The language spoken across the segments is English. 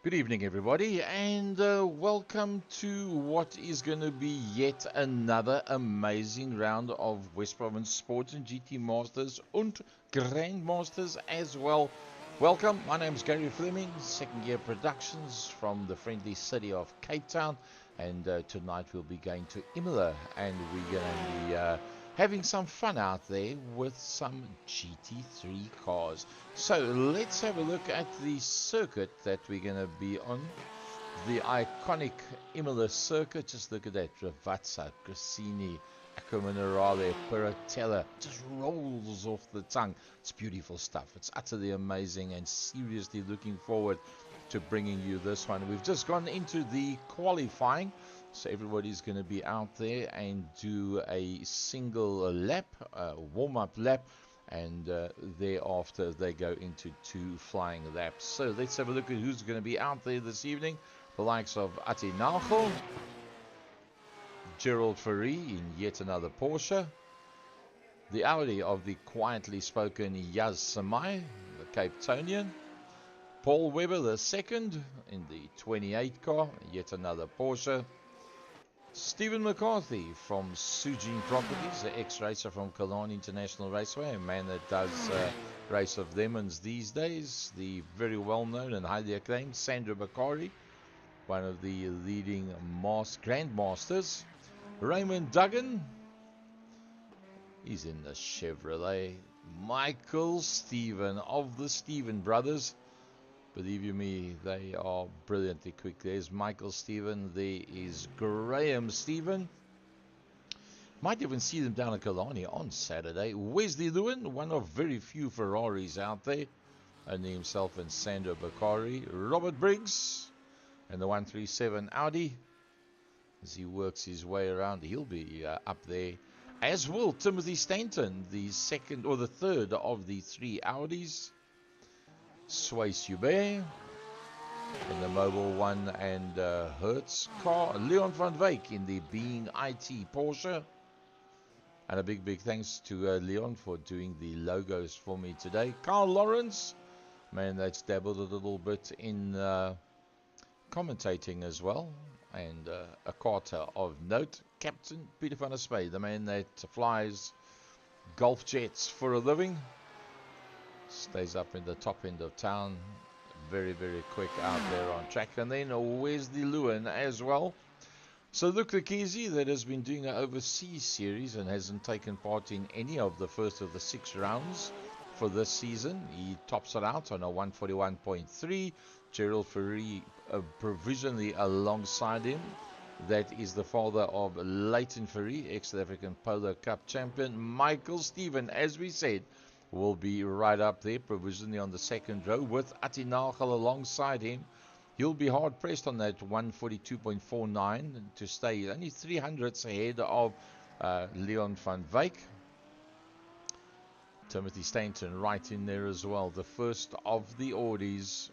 Good evening, everybody, and welcome to what is going to be yet another amazing round of West Province Sports and GT Masters and Grandmasters as well. Welcome, my name is Gary Fleming, Second Year Productions from the friendly city of Cape Town, and tonight we'll be going to IMOLA, and we're going to be having some fun out there with some GT3 cars. So let's have a look at the circuit that we're going to be on. The iconic Imola circuit. Just look at that. Ravazza, Grassini, Acqua Minerale, Piratella. Just rolls off the tongue. It's beautiful stuff. It's utterly amazing and seriously looking forward to bringing you this one. We've just gone into the qualifying. So everybody's going to be out there and do a single lap, warm-up lap, and thereafter they go into two flying laps. So let's have a look at who's going to be out there this evening. The likes of Ati Nagel, Gerald Ferry in yet another Porsche, the Audi of the quietly spoken Yaz Samai, the Cape Townian, Paul Webber the second in the 28 car, yet another Porsche, Stephen McCarthy from Sujin Properties, the ex-racer from Kalani International Raceway, a man that does race of lemons these days. The very well-known and highly acclaimed Sandra Bakari, one of the leading grandmasters. Raymond Duggan, he's in the Chevrolet. Michael Stephen of the Stephen brothers. Believe you me, they are brilliantly quick. There's Michael Stephen. There is Graham Stephen. Might even see them down at Kalani on Saturday. Wesley Lewin, one of very few Ferraris out there. Only himself and Sandro Bakari. Robert Briggs and the 137 Audi. As he works his way around, he'll be up there. As will Timothy Stanton, the second or the third of the three Audis. Sway Hubert in the Mobile 1 and Hertz car. Leon van Wyk in the Being IT Porsche. And a big thanks to Leon for doing the logos for me today. Carl Lawrence, man that's dabbled a little bit in commentating as well. And a Carter of note. Captain Peter van der Spey, the man that flies golf jets for a living. Stays up in the top end of town. Very quick out there on track. And then Wesley Lewin as well. So Luke Lekezi, that has been doing an overseas series and hasn't taken part in any of the first of the 6 rounds for this season. He tops it out on a 141.3. Gerald Ferry provisionally alongside him. That is the father of Leighton Ferry, ex-South African Polo Cup champion. Michael Stephen, as we said, will be right up there, provisionally on the second row, with Ati Nagel alongside him. He'll be hard-pressed on that 142.49 to stay only 300ths ahead of Leon van Wyk. Timothy Stanton right in there as well, the first of the Audis.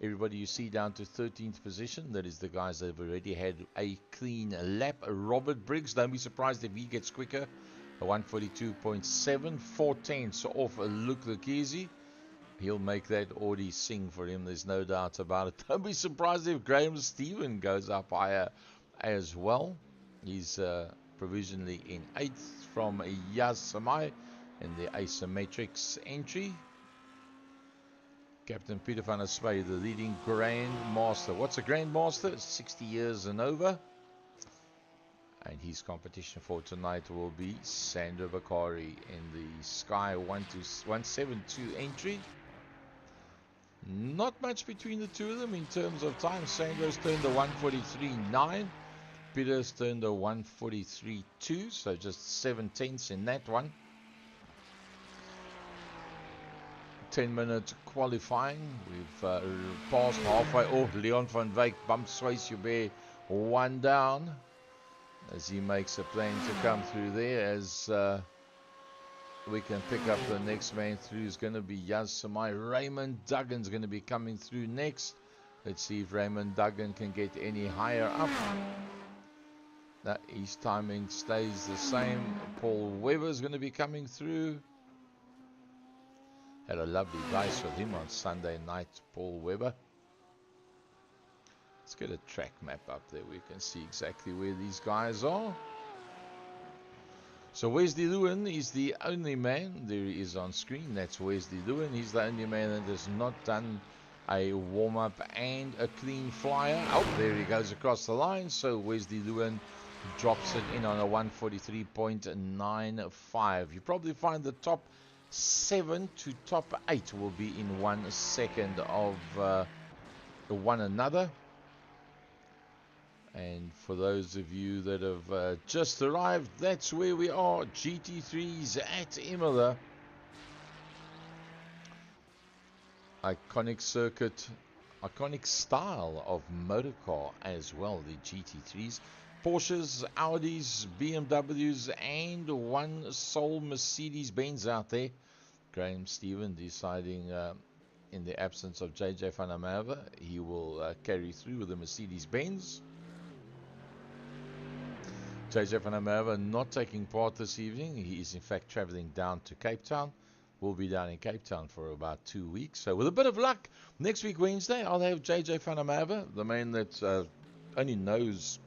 Everybody you see down to 13th position, that is the guys that have already had a clean lap. Robert Briggs, don't be surprised if he gets quicker. A 142.7, 4/10 off Luke Lekezi. He'll make that Audi sing for him, there's no doubt about it. Don't be surprised if Graham Stephen goes up higher as well. He's provisionally in 8th from Yaz Samai in the asymmetrics entry. Captain Peter van der Spey, the leading Grandmaster. What's a Grandmaster? 60 years and over. And his competition for tonight will be Sandro Bakari in the Sky 172 entry. Not much between the two of them in terms of time. Sandro's turned the 143.9. Peter's turned the 143.2. So just 7/10 in that one. 10-minute qualifying. We've passed halfway. Oh, Leon van Wyk bumps Sway Hubert one down as he makes a plan to come through there. As we can pick up the next man through is going to be Yaz Samai. Raymond Duggan's going to be coming through next. Let's see if Raymond Duggan can get any higher up. His timing stays the same. Paul Webber's going to be coming through. Had a lovely race with him on Sunday night, Paul Webber. get a track map up there. We can see exactly where these guys are. So Wesley Lewin is the only man, there he is on screen, that's Wesley Lewin. He's the only man that has not done a warm-up and a clean flyer. Oh, there he goes across the line. So Wesley Lewin drops it in on a 143.95. You probably find the top 7 to top 8 will be in 1 second of one another. And for those of you that have just arrived, that's where we are. GT3s at IMOLA. Iconic circuit, iconic style of motor car as well, the GT3s. Porsches, Audis, BMWs, and one sole Mercedes-Benz out there. Graham Stephen deciding in the absence of JJ van der Merwe, he will carry through with the Mercedes-Benz. JJ van der Merwe not taking part this evening. He is in fact traveling down to Cape Town. We'll be down in Cape Town for about 2 weeks. So with a bit of luck, next week Wednesday, I'll have JJ van der Merwe, the man that only knows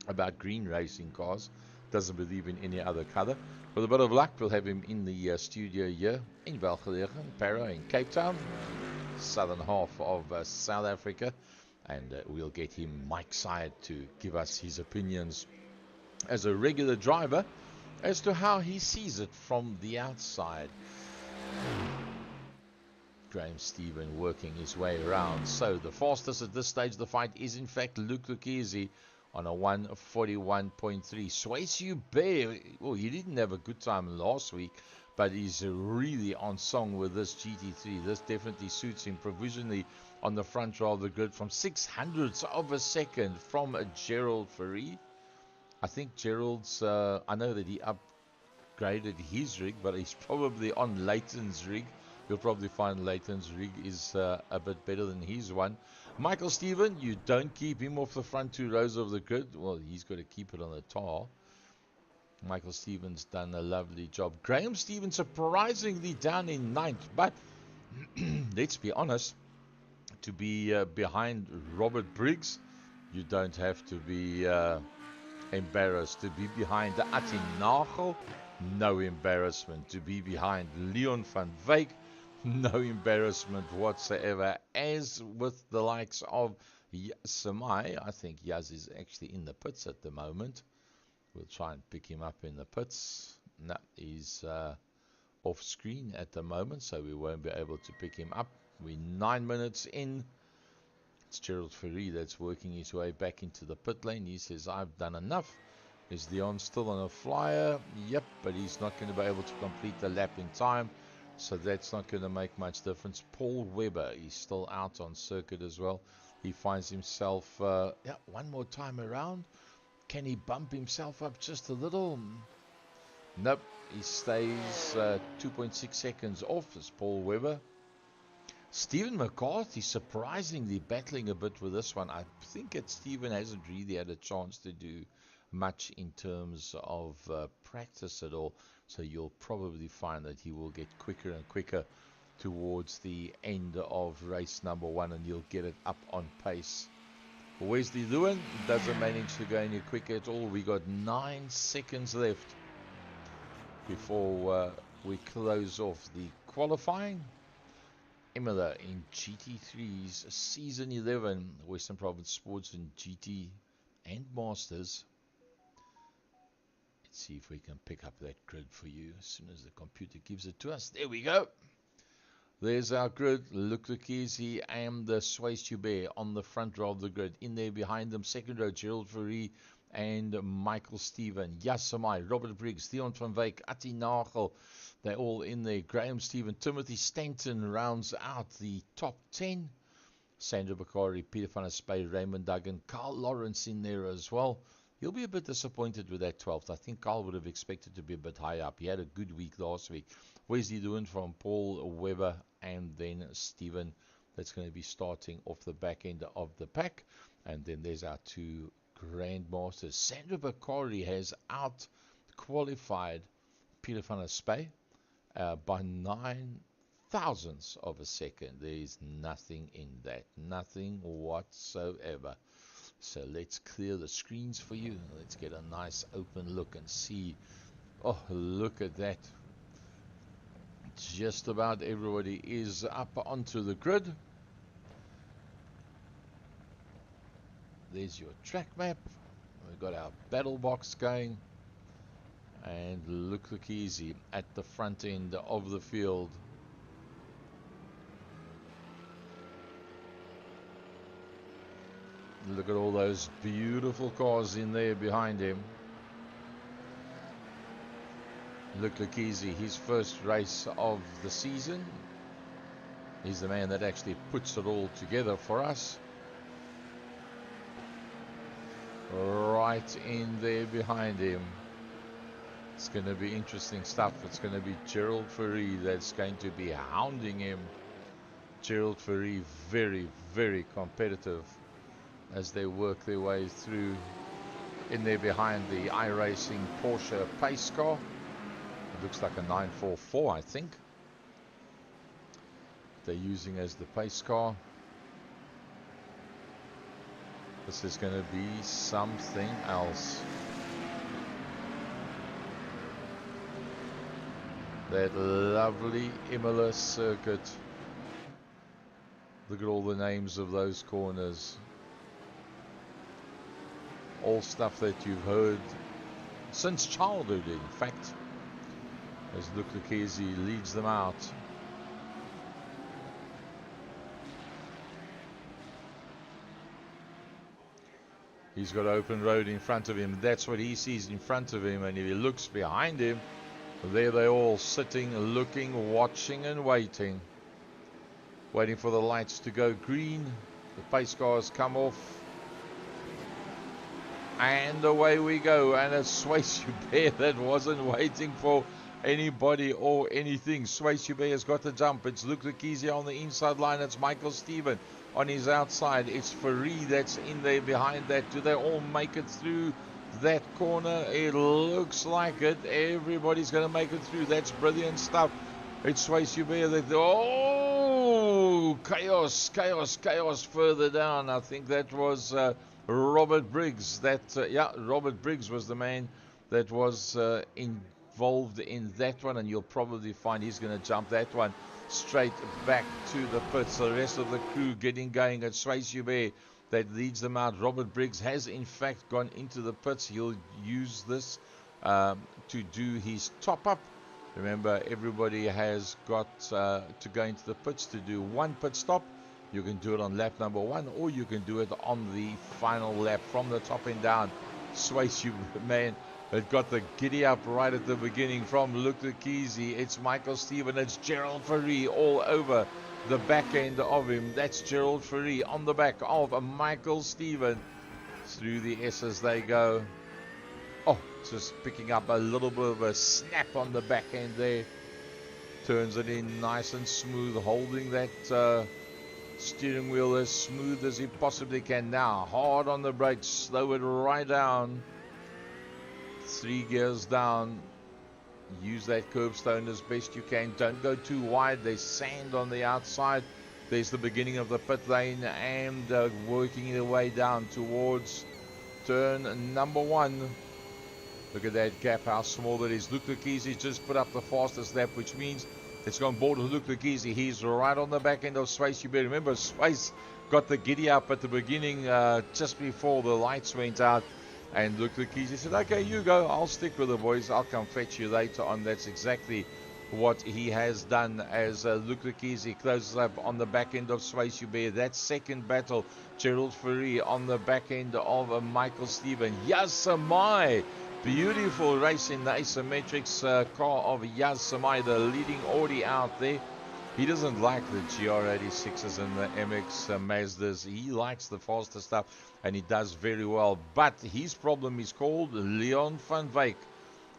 about green racing cars, doesn't believe in any other color. With a bit of luck, we'll have him in the studio here in Welgelegen, Para in Cape Town, southern half of South Africa. And we'll get him mic side to give us his opinions as a regular driver as to how he sees it from the outside. Graham Stephen working his way around. So the fastest at this stage of the fight is in fact Luke Lucchese on a 141.3. Swayze Hubert, well, he didn't have a good time last week, but he's really on song with this GT3. This definitely suits him provisionally on the front row of the grid from 600ths of a second from Gerald Ferry. I think Gerald's, I know that he upgraded his rig, but he's probably on Leighton's rig. You'll probably find Leighton's rig is a bit better than his one. Michael Stephen, you don't keep him off the front 2 rows of the grid. Well, he's got to keep it on the tar. Michael Stephen's done a lovely job. Graham Stephen surprisingly down in 9th, but let's be honest, to be behind Robert Briggs, you don't have to be embarrassed. To be behind Atti Nagel, no embarrassment. To be behind Leon van Wyk, no embarrassment whatsoever. As with the likes of Samai, I think Yaz is actually in the pits at the moment. We'll try and pick him up in the pits. No, he's off screen at the moment, so we won't be able to pick him up. We're 9 minutes in. It's Gerald Ferry that's working his way back into the pit lane. He says, I've done enough. Is Leon still on a flyer? Yep, but he's not going to be able to complete the lap in time, so that's not going to make much difference. Paul Webber, he's still out on circuit as well. He finds himself one more time around. Can he bump himself up just a little? Nope, he stays 2.6 seconds off as Paul Webber. Stephen McCarthy surprisingly battling a bit with this one. I think that Stephen hasn't really had a chance to do much in terms of practice at all, so you'll probably find that he will get quicker and quicker towards the end of race number 1, and you'll get it up on pace. Wesley Lewin doesn't manage to go any quicker at all. We got 9 seconds left before we close off the qualifying. IMOLA in GT3's Season 11, Western Province Sports in GT and Masters. Let's see if we can pick up that grid for you as soon as the computer gives it to us. There we go. There's our grid. Luke Lucchese and the Swayze Hubert on the front row of the grid. In there behind them, second row, Gerald Ferry and Michael Stephen. Yasamai, Robert Briggs, Leon van Wyk, Atti Nagel. They're all in there. Graham Stephen, Timothy Stanton rounds out the top 10. Sandra Bakari, Peter van der Spey, Raymond Duggan, Carl Lawrence in there as well. He'll be a bit disappointed with that 12th. I think Carl would have expected to be a bit higher up. He had a good week last week. Wesley Lewin from Paul Webber, and then Stephen. That's going to be starting off the back end of the pack. And then there's our 2 Grandmasters. Sandra Bakari has out-qualified Peter van der Spey by 9 thousandths of a second. There is nothing in that, nothing whatsoever. So let's clear the screens for you. Let's get a nice open look and see. Oh, look at that. Just about everybody is up onto the grid. There's your track map. We've got our battle box going. And look easy at the front end of the field. Look at all those beautiful cars in there behind him. Look easy, his first race of the season. He's the man that actually puts it all together for us. Right in there behind him. It's going to be interesting stuff. It's going to be Gerald Ferry that's going to be hounding him. Gerald Ferry very, very competitive as they work their way through in there behind the iRacing Porsche pace car. It looks like a 944, I think. They're using as the pace car. This is going to be something else. That lovely IMOLA circuit. Look at all the names of those corners. All stuff that you've heard since childhood, in fact. As Lukakizi leads them out. He's got open road in front of him. That's what he sees in front of him. And if he looks behind him, there they're all sitting, looking, watching and waiting. Waiting for the lights to go green. The pace cars come off. And away we go. And it's Swayze Bear that wasn't waiting for anybody or anything. Swayze Bear has got the jump. It's Luke Lekezia on the inside line. It's Michael Steven on his outside. It's Ferree that's in there behind that. Do they all make it through that corner? It looks like it. Everybody's going to make it through. That's brilliant stuff. It's Swayze Bear that... Oh! Chaos, chaos, chaos further down. I think that was Robert Briggs. Robert Briggs was the man that was involved in that one. And you'll probably find he's going to jump that one straight back to the pits. The rest of the crew getting going. It's Swayze Bear that leads them out. Robert Briggs has in fact gone into the pits. He'll use this to do his top up. Remember, everybody has got to go into the pits to do one pit stop. You can do it on lap number 1, or you can do it on the final lap from the top end down. Swayze, man, it got the giddy up right at the beginning from Luke Lekezzi. It's Michael Steven. It's Gerald Ferree all over the back end of him. That's Gerald Ferree on the back of Michael Steven. Through the S's they go. Oh, just picking up a little bit of a snap on the back end there. Turns it in nice and smooth, holding that steering wheel as smooth as he possibly can. Now, hard on the brakes, slow it right down. 3 gears down. Use that curbstone as best you can. Don't go too wide. There's sand on the outside. There's the beginning of the pit lane, and working their way down towards turn number 1. Look at that gap, how small that is. Luke Lekezzi just put up the fastest lap, which means it's gone board with Luke Lekezzi. He's right on the back end of Swayze Bear. Remember, Swayze got the giddy up at the beginning, just before the lights went out. And Luke Lekezzi said, okay, you go. I'll stick with the boys. I'll come fetch you later on. That's exactly what he has done as Luke Lekezzi closes up on the back end of Swayze Bear. That second battle, Gerald Ferree on the back end of Michael Steven. Yasamai. Beautiful race in the asymmetrics car of Yaz Samai, the leading Audi out there. He doesn't like the GR86s and the MX Mazdas. He likes the faster stuff, and he does very well. But his problem is called Leon van Wyk.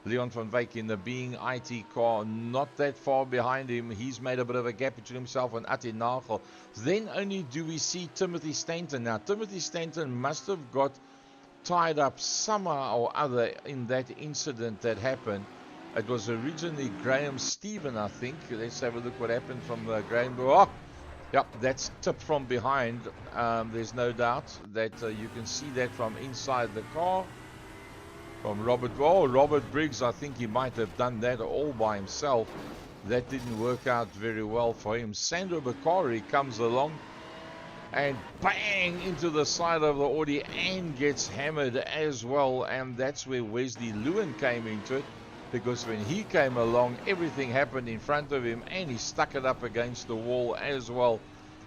Leon van Wyk in the Being IT car, not that far behind him. He's made a bit of a gap between himself and Ati Nagel. Then only do we see Timothy Stanton. Now, Timothy Stanton must have got tied up somehow or other in that incident that happened, It was originally Graham Stephen, I think. Let's have a look what happened from Graham. Oh, yep, that's tipped from behind. There's no doubt that you can see that from inside the car. From Robert Briggs, I think he might have done that all by himself. That didn't work out very well for him. Sandro Bakari comes along and bang into the side of the Audi and gets hammered as well. And that's where Wesley Lewin came into it, because when he came along, everything happened in front of him and he stuck it up against the wall as well.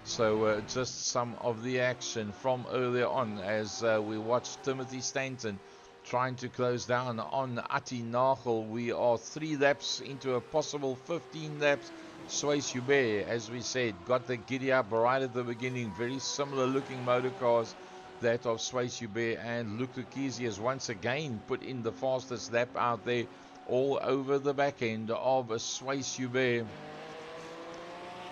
So just some of the action from earlier on as we watched Timothy Stanton trying to close down on Ati Nagel. We are 3 laps into a possible 15 laps. Swayze Hubert, as we said, got the giddy up right at the beginning. Very similar looking motor cars, that of Swayze Hubert, and Luc Lequizzi has once again put in the fastest lap out there, all over the back end of Swayze Hubert.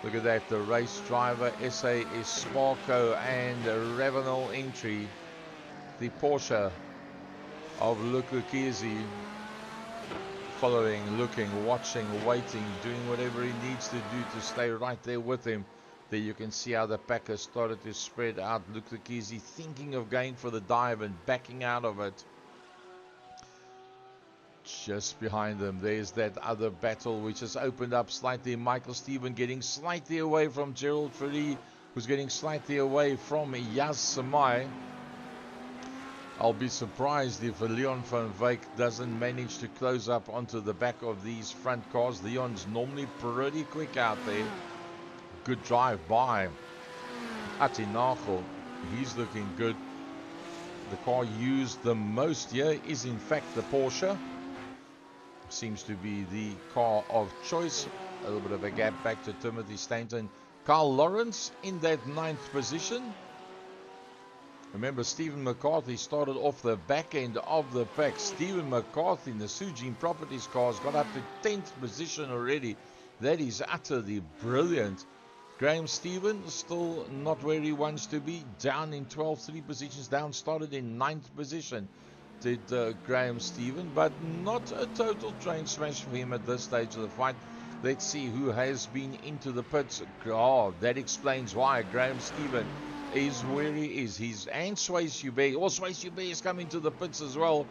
Look at that, the race driver, SA Esparco and Ravenel entry. The Porsche of Luc Lequizzi, following, looking, watching, waiting, doing whatever he needs to do to stay right there with him. There you can see how the pack has started to spread out. Luc Lequizzi thinking of going for the dive and backing out of it. Just behind them, there's that other battle which has opened up slightly. Michael Stephen getting slightly away from Gerald Ferry, who's getting slightly away from Yaz Samai. I'll be surprised if Leon van Wyk doesn't manage to close up onto the back of these front cars. Leon's normally pretty quick out there. Good drive by Ati Nagel. He's looking good. The car used the most here is in fact the Porsche. Seems to be the car of choice. A little bit of a gap back to Timothy Stanton. Carl Lawrence in that 9th position. Remember, Stephen McCarthy started off the back end of the pack. Stephen McCarthy in the Sujin Properties cars got up to 10th position already. That is utterly brilliant. Graham Stephen still not where he wants to be. Down in 12th, 3 positions down. Started in 9th position. Did Graham Stephen, but not a total train smash for him at this stage of the fight. Let's see who has been into the pits. Oh, that explains why Graham Stephen is where he is. And Swayze Hubert. Swayze Hubert is coming to the pits as well.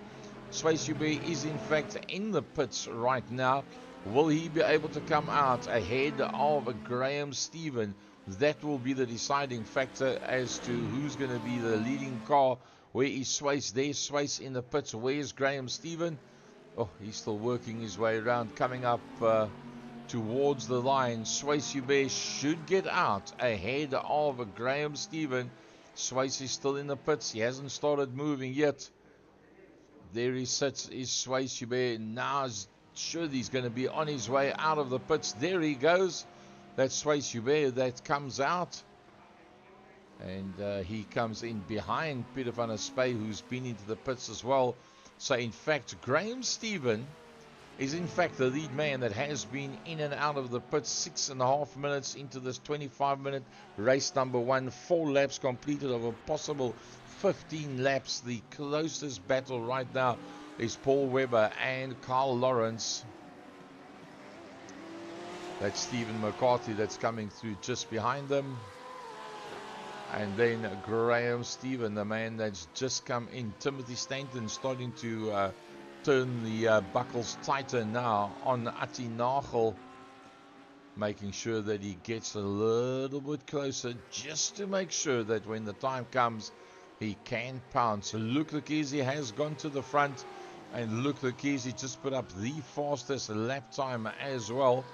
Swayze Hubert is in fact in the pits right now. Will he be able to come out ahead of Graham Stephen? That will be the deciding factor as to who's going to be the leading car. Where is Swayze? There's Swayze in the pits. Where's Graham Stephen? Oh, he's still working his way around, coming up towards the line. Swayze Hubert should get out ahead of Graham Stephen. Swayze is still in the pits. He hasn't started moving yet. There he sits, is Swayze Hubert. Now surely he's going to be on his way out of the pits. There he goes. That's Swayze Hubert that comes out. And he comes in behind Peter van der Spey, who's been into the pits as well. So in fact, Graham Stephen is in fact the lead man that has been in and out of the pits. 6.5 minutes into this 25-minute race number 1. 4 laps completed of a possible 15 laps. The closest battle right now is Paul Webber and Carl Lawrence. That's Stephen McCarthy that's coming through just behind them. And then Graham Stephen, the man that's just come in. Timothy Stanton starting to turn the buckles tighter now on Ati Nagel, making sure that he gets a little bit closer just to make sure that when the time comes he can pounce. Luc Lequizzi has gone to the front, and Luc Lequizzi just put up the fastest lap time as well.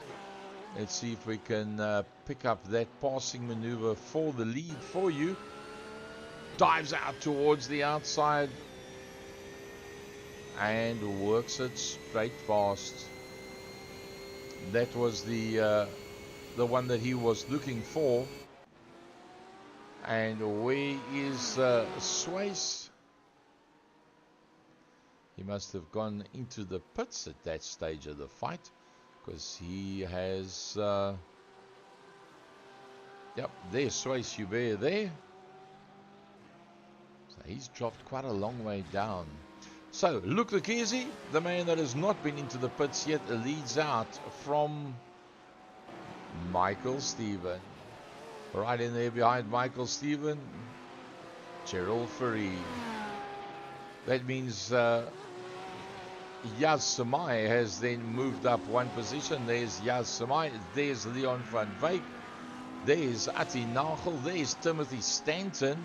Let's see if we can pick up that passing maneuver for the lead for you. Dives out towards the outside and works it straight fast. That was the one that he was looking for. And where is Swayze? He must have gone into the pits at that stage of the fight, because he has there's Swayze Hubert there. So he's dropped quite a long way down. So, Luke Lucchese, the man that has not been into the pits yet, leads out from Michael Stephen. Right in there behind Michael Stephen, Gerald Ferry. That means Yaz Samai has then moved up one position. There's Yaz Samai, there's Leon van Wyk, there's Atti Nagel, there's Timothy Stanton.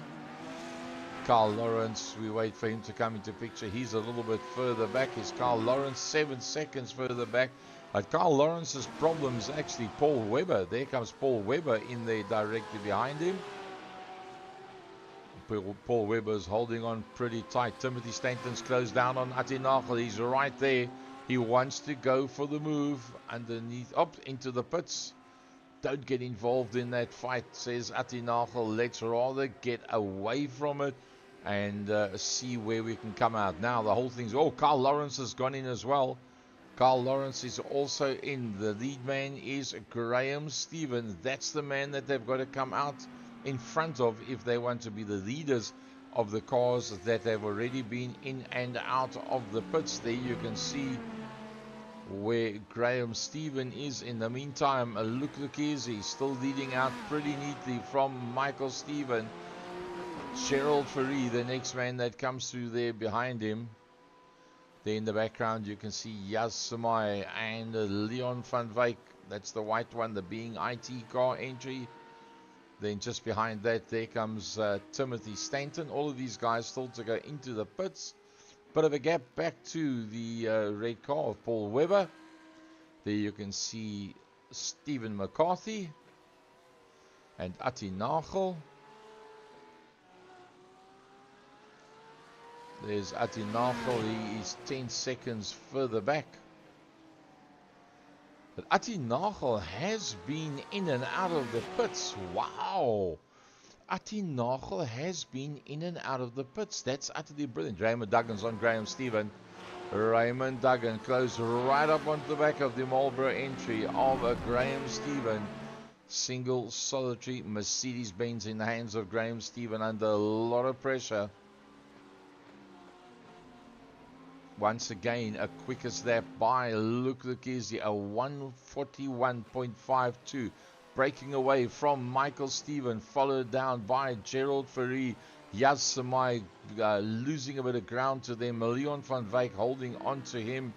Carl Lawrence, we wait for him to come into picture. He's a little bit further back. Is Carl Lawrence 7 seconds further back? But Carl Lawrence's problem is actually Paul Webber. There comes Paul Webber in there directly behind him. Paul Webber's holding on pretty tight. Timothy Stanton's closed down on Atti Nagel. He's right there. He wants to go for the move underneath, up into the pits. Don't get involved in that fight, says Atti Nagel. Let's rather get away from it and see where we can come out. Now the whole thing's... Oh, Carl Lawrence has gone in as well. Carl Lawrence is also in. The lead man is Graham Stephen. That's the man that they've got to come out in front of if they want to be the leaders of the cars that have already been in and out of the pits. There you can see where Graham Stephen is. In the meantime, Luke Lucchese still leading out pretty neatly from Michael Stephen. Gerald Ferry, the next man that comes through there behind him. There in the background you can see Yaz Samai and Leon van Wyk. That's the white one, the being IT car entry. Then just behind that there comes Timothy Stanton. All of these guys still to go into the pits. Bit of a gap back to the red car of Paul Webber. There you can see Stephen McCarthy and Atti Nagel. There's Atti Nagel. He is 10 seconds further back. But Atti Nagel has been in and out of the pits. Wow. Atti Nagel has been in and out of the pits. That's utterly brilliant. Raymond Duggan's on Graham Stephen. Raymond Duggan close right up onto the back of the Marlboro entry of Graham Stephen. Single solitary Mercedes-Benz in the hands of Graham Stephen under a lot of pressure. Once again, a quickest lap by Luke Lucchese, a 141.52. Breaking away from Michael Stephen, followed down by Gerald Ferry. Yaz Samai losing a bit of ground to them. Leon van Wyk holding on to him.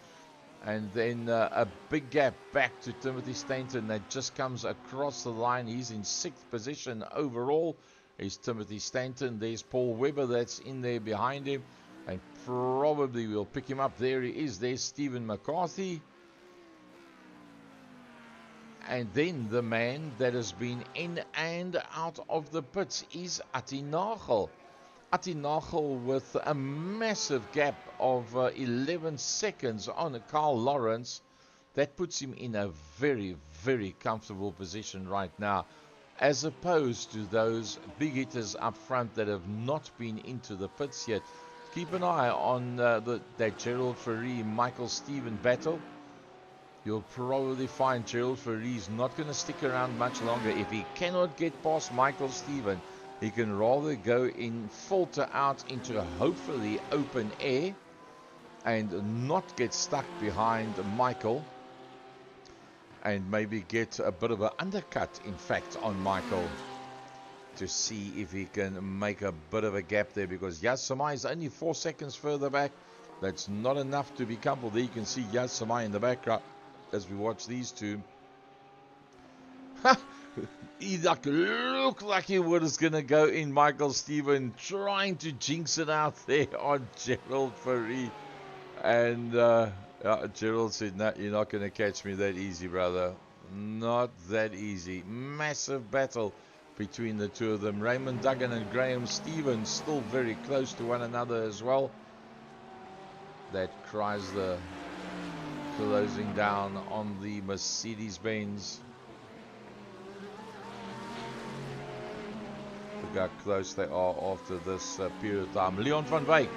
And then a big gap back to Timothy Stanton that just comes across the line. He's in 6th position overall. Is Timothy Stanton. There's Paul Webber that's in there behind him. And probably we'll pick him up. There he is. There's Stephen McCarthy. And then the man that has been in and out of the pits is Atti Nagel. Atti Nagel with a massive gap of 11 seconds on Carl Lawrence. That puts him in a very, very comfortable position right now, as opposed to those big hitters up front that have not been into the pits yet. Keep an eye on that Gerald Ferry, Michael Stephen battle. You'll probably find Gerald Ferry's not going to stick around much longer. If he cannot get past Michael Stephen, he can rather go in, falter out into hopefully open air and not get stuck behind Michael, and maybe get a bit of an undercut, in fact, on Michael, to see if he can make a bit of a gap there, because Yaz Samai is only 4 seconds further back. That's not enough to be comfortable. There you can see Yaz Samai in the background as we watch these two. He looked like he was going to go in. Michael Stephen trying to jinx it out there on Gerald Ferry. And Gerald said, no, you're not going to catch me that easy, brother. Not that easy. Massive battle between the two of them. Raymond Duggan and Graham Stephen still very close to one another as well. That Chrysler closing down on the Mercedes-Benz. Look how close they are after this period of time. Leon van Wyk.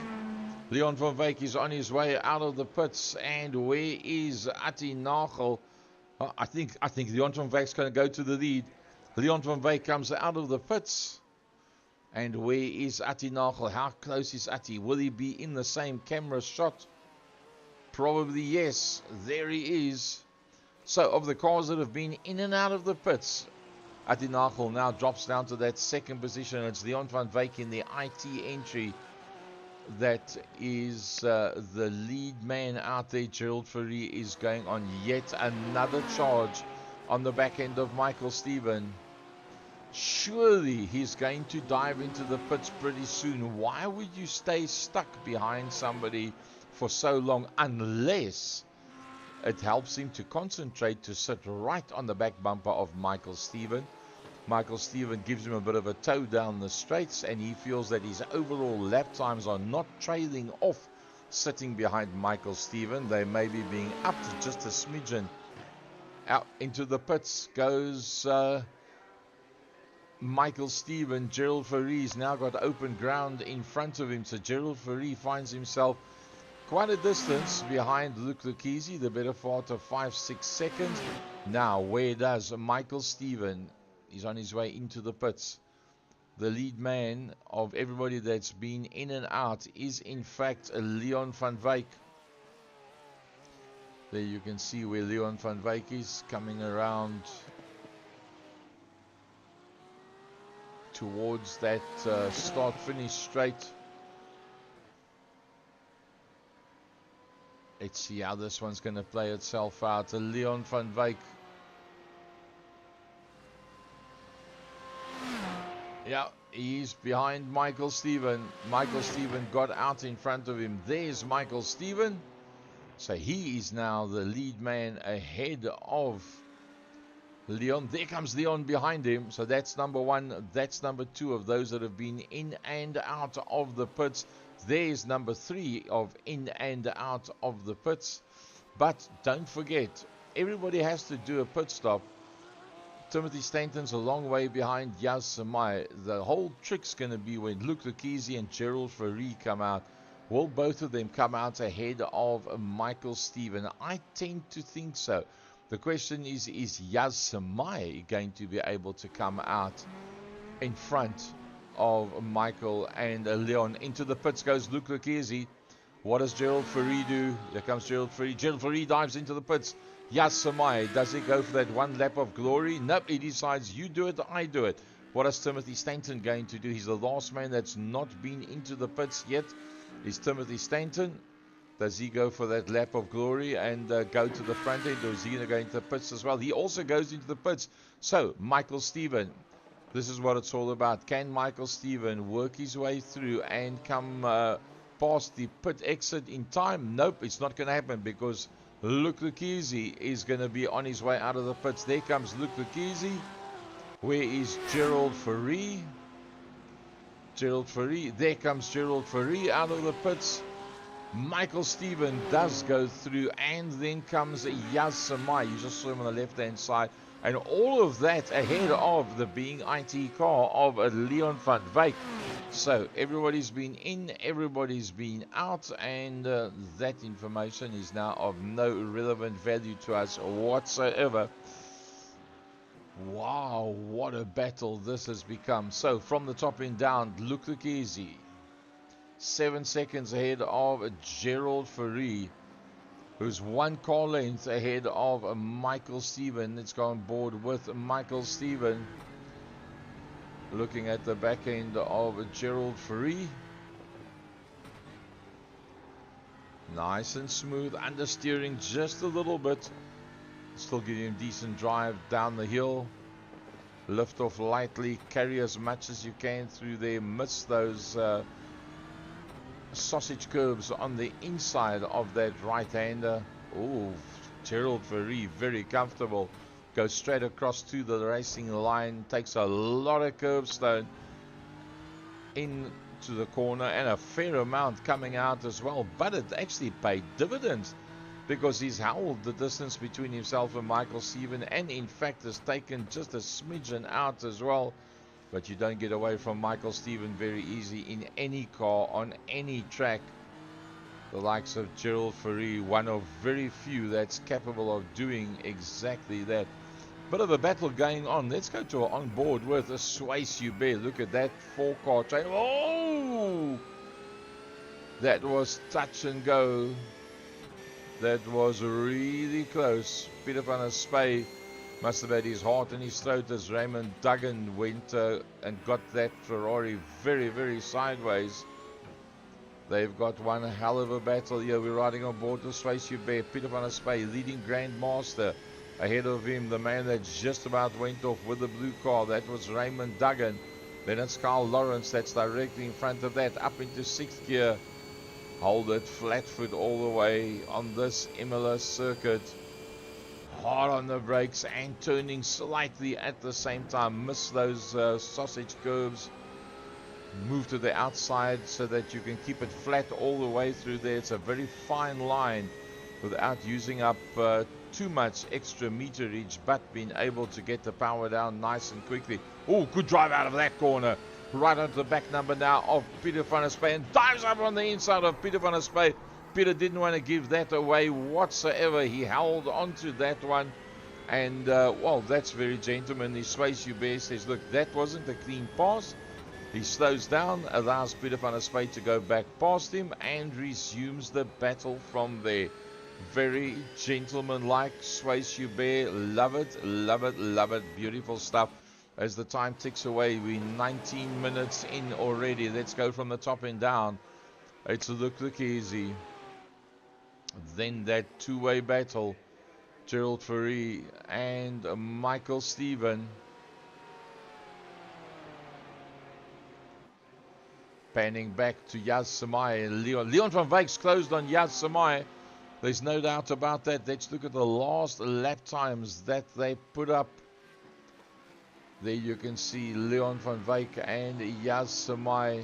Leon van Wyk is on his way out of the pits. And where is Atti Nagel? I think Leon van Wyk's going to go to the lead. Leon van Wyk comes out of the pits. And where is Ati Nagel? How close is Ati? Will he be in the same camera shot? Probably yes. There he is. So of the cars that have been in and out of the pits, Ati Nagel now drops down to that second position. It's Leon van Wyk in the IT entry. That is the lead man out there. Gerald Fourie is going on yet another charge on the back end of Michael Stephen. Surely he's going to dive into the pits pretty soon. Why would you stay stuck behind somebody for so long unless it helps him to concentrate to sit right on the back bumper of Michael Stephen? Michael Stephen gives him a bit of a tow down the straights, and he feels that his overall lap times are not trailing off sitting behind Michael Stephen. They may be being upped just a smidgen. Out into the pits goes Michael Stephen. Gerald Fourie's now got open ground in front of him, so Gerald Fourie finds himself quite a distance behind Luke Lucchese, the better part of 5-6 seconds. Now, where does Michael Stephen? He's on his way into the pits. The lead man of everybody that's been in and out is in fact Leon van Wyk. There you can see where Leon van Wyk is coming around towards that start-finish straight. Let's see how this one's going to play itself out. Leon van Wyk. Yeah, he's behind Michael Stephen. Michael Stephen got out in front of him. There's Michael Stephen. So he is now the lead man ahead of Leon. There comes Leon behind him. So that's number one. That's number two of those that have been in and out of the pits. There's number three of in and out of the pits. But don't forget, everybody has to do a pit stop. Timothy Stanton's a long way behind Yaz Samai. The whole trick's going to be when Luke Lucchese and Gerald Fourie come out. Will both of them come out ahead of Michael Stephen? I tend to think so. The question is Yaz Samai going to be able to come out in front of Michael and Leon? Into the pits goes Luke Lucchese. What does Gerald Fourie do? Here comes Gerald Fourie. Gerald Fourie dives into the pits. Yaz Samai, does he go for that one lap of glory? Nope, he decides you do it, I do it. What is Timothy Stanton going to do? He's the last man that's not been into the pits yet. Is Timothy Stanton. Does he go for that lap of glory and go to the front end, or is he going to go into the pits as well? He also goes into the pits. So, Michael Stephen, this is what it's all about. Can Michael Stephen work his way through and come past the pit exit in time? Nope, it's not going to happen because Luke Lucchese is going to be on his way out of the pits. There comes Luke Lucchese. Where is Gerald Fourie? Gerald Fourie. There comes Gerald Fourie out of the pits. Michael Stephen does go through, and then comes Yaz Samai. You just saw him on the left-hand side. And all of that ahead of the being IT car of Leon van Wyk. So everybody's been in, everybody's been out, and that information is now of no relevant value to us whatsoever. Wow, what a battle this has become. So from the top end down, Luke Lucchese, 7 seconds ahead of Gerald Fourie, who's one car length ahead of Michael Stephen. Let's go on board with Michael Stephen. Looking at the back end of Gerald Fourie. Nice and smooth, understeering just a little bit. Still giving him decent drive down the hill. Lift off lightly, carry as much as you can through there. Miss those sausage curves on the inside of that right-hander. Oh, Gerald Fourie, very comfortable. Goes straight across to the racing line. Takes a lot of curbstone into the corner and a fair amount coming out as well. But it actually paid dividends because he's held the distance between himself and Michael Stephen, and in fact has taken just a smidgen out as well. But you don't get away from Michael Stephen very easy in any car, on any track. The likes of Gerald Fourie, one of very few that's capable of doing exactly that. Bit of a battle going on. Let's go to on board with a Sways Hubert. Look at that 4-car train. Oh! That was touch and go. That was really close. Peter van der Spey must have had his heart in his throat as Raymond Duggan went and got that Ferrari very, very sideways. They've got one hell of a battle here. We're riding on board the Sways Hubert. Peter van der Spey, leading Grandmaster. Ahead of him, the man that just about went off with the blue car. That was Raymond Duggan. Then it's Carl Lawrence that's directly in front of that. Up into 6th gear. Hold it flat foot all the way on this IMOLA circuit. Hard on the brakes and turning slightly at the same time. Miss those sausage curves. Move to the outside so that you can keep it flat all the way through there. It's a very fine line without using up too much extra meterage, but being able to get the power down nice and quickly. Oh, good drive out of that corner. Right onto the back number now of Peter van der Spey, and dives up on the inside of Peter van der Spey. Peter didn't want to give that away whatsoever. He held onto that one. And, well, that's very gentlemanly. Sways Hubert says, look, that wasn't a clean pass. He slows down, allows Peter van der Spey to go back past him, and resumes the battle from there. Very gentleman-like Sways Hubert. Love it, love it, love it. Beautiful stuff. As the time ticks away, we're 19 minutes in already. Let's go from the top and down. It's look easy. Then that two-way battle. Gerald Fourie and Michael Stephen. Panning back to Yas Samai. Leon van Wyck's closed on Yas Samai. There's no doubt about that. Let's look at the last lap times that they put up. There you can see Leon van Wyk and Yas Samai.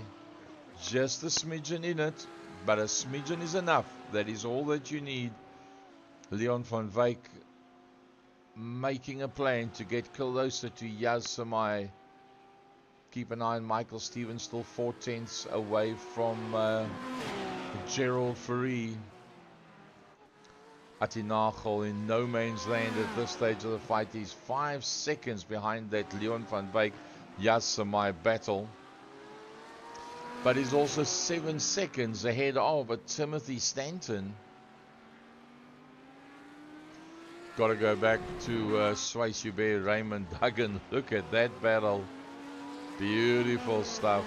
Just a smidgen in it, but a smidgen is enough. That is all that you need. Leon van Wyk making a plan to get closer to Yas Samai. Keep an eye on Michael Stevens, still 4/10 away from Gerald Fourie. Atinagel in no man's land at this stage of the fight. He's 5 seconds behind that Leon van Wyk Yas Samai battle. But he's also 7 seconds ahead of Timothy Stanton. Got to go back to Sways Hubert, Raymond Duggan. Look at that battle. Beautiful stuff.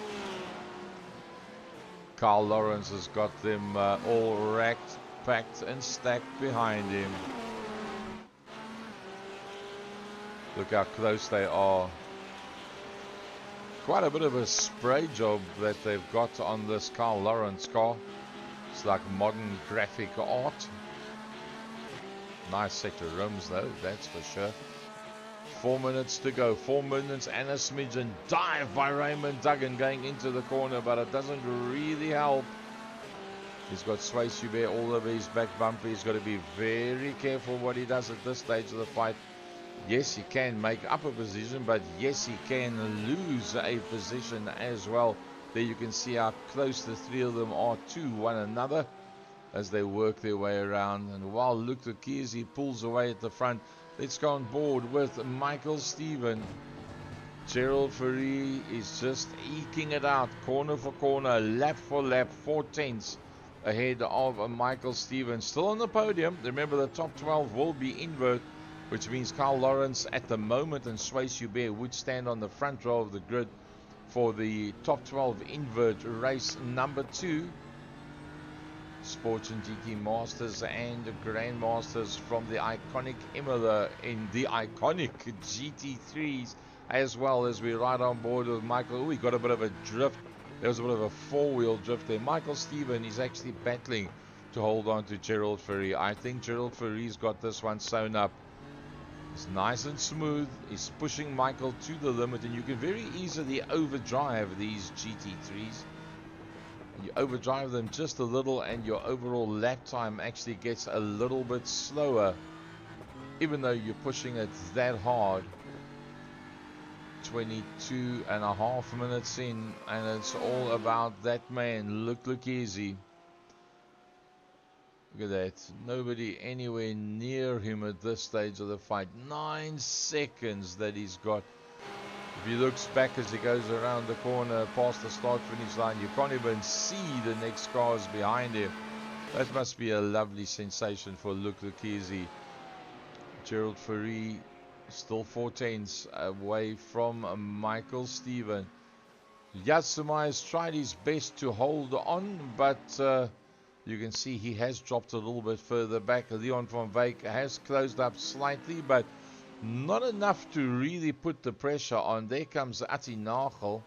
Carl Lawrence has got them all racked, packed and stacked behind him. Look how close they are. Quite a bit of a spray job that they've got on this Carl Lawrence car. It's like modern graphic art. Nice set of rims though, that's for sure. 4 minutes to go, 4 minutes and a smidgen. Dive by Raymond Duggan going into the corner, but it doesn't really help. He's got Sways Hubert all over his back bumper. He's got to be very careful what he does at this stage of the fight. Yes, he can make up a position, but yes, he can lose a position as well. There you can see how close the three of them are to one another as they work their way around. And while Luc de Kierzy pulls away at the front, let's go on board with Michael Stephen. Gerald Fourie is just eking it out, corner for corner, lap for lap, 4/10 ahead of Michael Stephen. Still on the podium. Remember, the top 12 will be invert, which means Carl Lawrence at the moment and Sways Hubert would stand on the front row of the grid for the top 12 invert race number 2. Sports and GT Masters and Grandmasters from the iconic IMOLA in the iconic GT3s, as well as we ride on board with Michael. Oh, we got a bit of a drift. There was a bit of a four-wheel drift there. Michael Stephen is actually battling to hold on to Gerald Fourie. I think Gerald Fourie's got this one sewn up. It's nice and smooth. He's pushing Michael to the limit, and you can very easily overdrive these GT3s. You overdrive them just a little and your overall lap time actually gets a little bit slower, even though you're pushing it that hard. 22.5 minutes in, and it's all about that man, Luc de Kierzy. Look at that. Nobody anywhere near him at this stage of the fight. 9 seconds that he's got. If he looks back as he goes around the corner past the start finish line, you can't even see the next cars behind him. That must be a lovely sensation for Luke Lucchese. Gerald Ferree still 4 tenths away from Michael Stephen. Yatsumai has tried his best to hold on, but you can see he has dropped a little bit further back. Leon van Wyk has closed up slightly, but not enough to really put the pressure on. There comes Ati Nagel.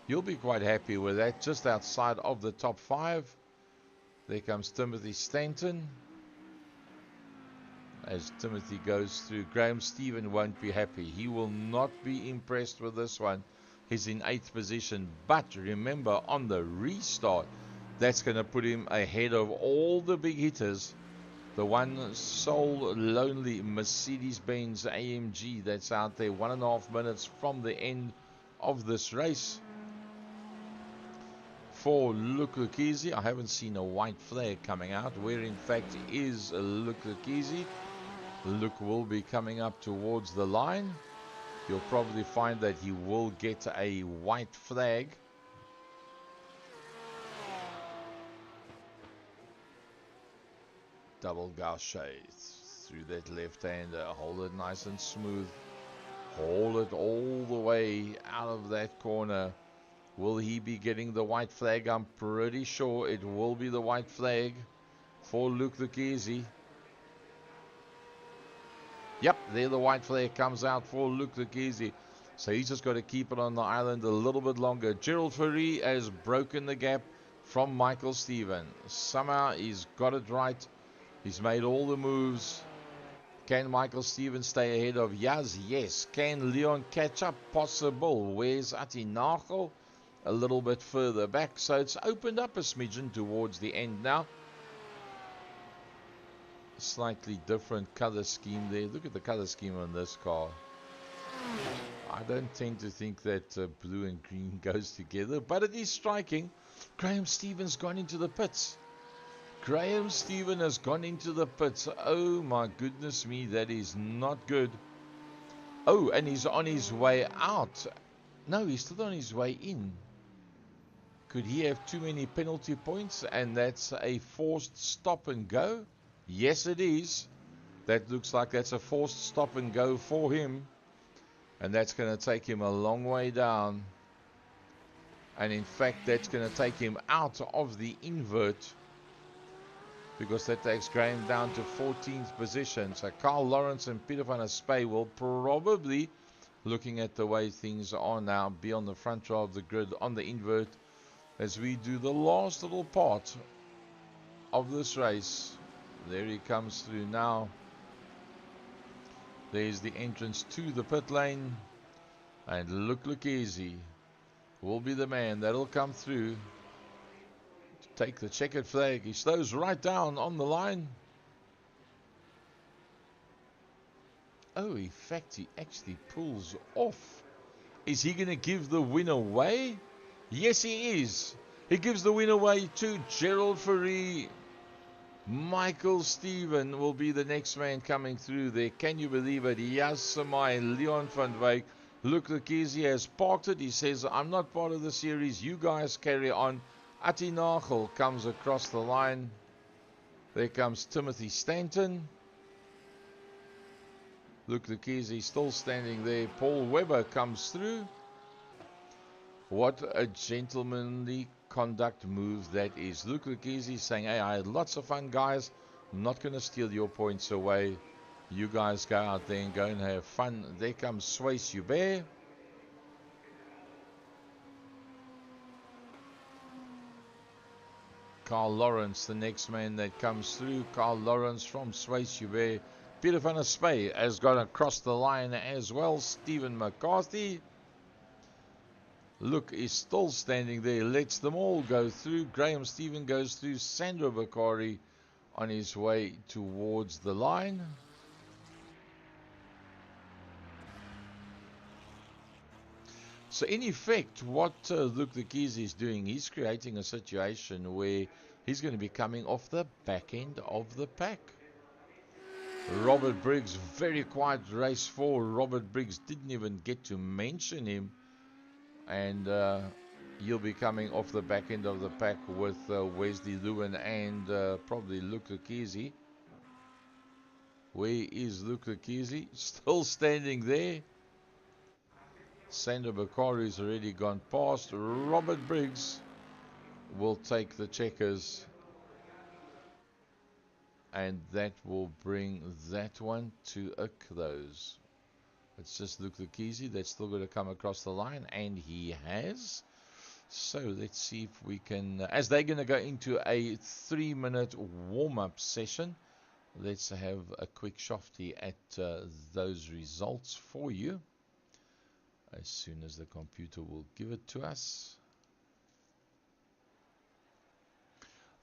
You'll be quite happy with that. Just outside of the top 5. There comes Timothy Stanton. As Timothy goes through, Graham Stephen won't be happy. He will not be impressed with this one. He's in 8th position. But remember, on the restart, that's going to put him ahead of all the big hitters. The one sole lonely Mercedes-Benz AMG that's out there 1.5 minutes from the end of this race. For Luke Lucchese, I haven't seen a white flag coming out. Where in fact is Luke Lucchese? Luke will be coming up towards the line. You'll probably find that he will get a white flag. Double gauche through that left-hander. Hold it nice and smooth. Hold it all the way out of that corner. Will he be getting the white flag? I'm pretty sure it will be the white flag for Luke Lucchese. Yep, there the white flag comes out for Luke Lucchese. So he's just got to keep it on the island a little bit longer. Gerald Ferree has broken the gap from Michael Stephen. Somehow he's got it right. He's made all the moves. Can Michael Stephen stay ahead of Yaz? Yes. Can Leon catch up? Possible. Where's Ati Nagel? A little bit further back. So it's opened up a smidgen towards the end now. Slightly different color scheme there. Look at the color scheme on this car. I don't tend to think that blue and green goes together, but it is striking. Graham Stephen's gone into the pits. Graham Stephen has gone into the pits. Oh my goodness me, that is not good. Oh, and he's on his way out. No, he's still on his way in. Could he have too many penalty points and that's a forced stop and go? Yes, it is. That looks like that's a forced stop and go for him. And that's going to take him a long way down. And in fact, that's going to take him out of the invert. Because that takes Graham down to 14th position. So Carl Lawrence and Peter van der Spey will probably, looking at the way things are now, be on the front row of the grid on the invert. As we do the last little part of this race. There he comes through now. There's the entrance to the pit lane. And Luke Lucchese will be the man that'll come through to take the checkered flag. He slows right down on the line. Oh, in fact, he actually pulls off. Is he going to give the win away? Yes, he is. He gives the win away to Gerald Ferree. Michael Stephen will be the next man coming through there. Can you believe it? Yas Samai, Leon van Wyk, Luke Lucchese has parked it. He says, I'm not part of the series. You guys carry on. Ati Nagel comes across the line. There comes Timothy Stanton. Luke Lucchese still standing there. Paul Webber comes through. What a gentlemanly conduct move that is. Luke Lucchese saying, hey, I had lots of fun, guys. I'm not going to steal your points away. You guys go out there and go and have fun. There comes Swayze Hubert. Carl Lawrence, the next man that comes through. Carl Lawrence from Swayze Hubert. Peter van der Spey has gone across the line as well. Stephen McCarthy. Luke is still standing there, lets them all go through. Graham Stephen goes through. Sandro Bakari on his way towards the line. So in effect, what Luke Lucchese is doing, he's creating a situation where He's going to be coming off the back end of the pack. Robert Briggs, very quiet race 4. Robert Briggs didn't even get to mention him. And he'll be coming off the back end of the pack with Wesley Lewin and probably Luke Lukizi. Where is Luke Lukizi? Still standing there. Sandra Bakari's already gone past. Robert Briggs will take the checkers. And that will bring that one to a close. It's just Luke Lukizi that's still going to come across the line. And he has. So let's see if we can, as they're going to go into a 3-minute warm-up session, let's have a quick shofty at those results for you as soon as the computer will give it to us.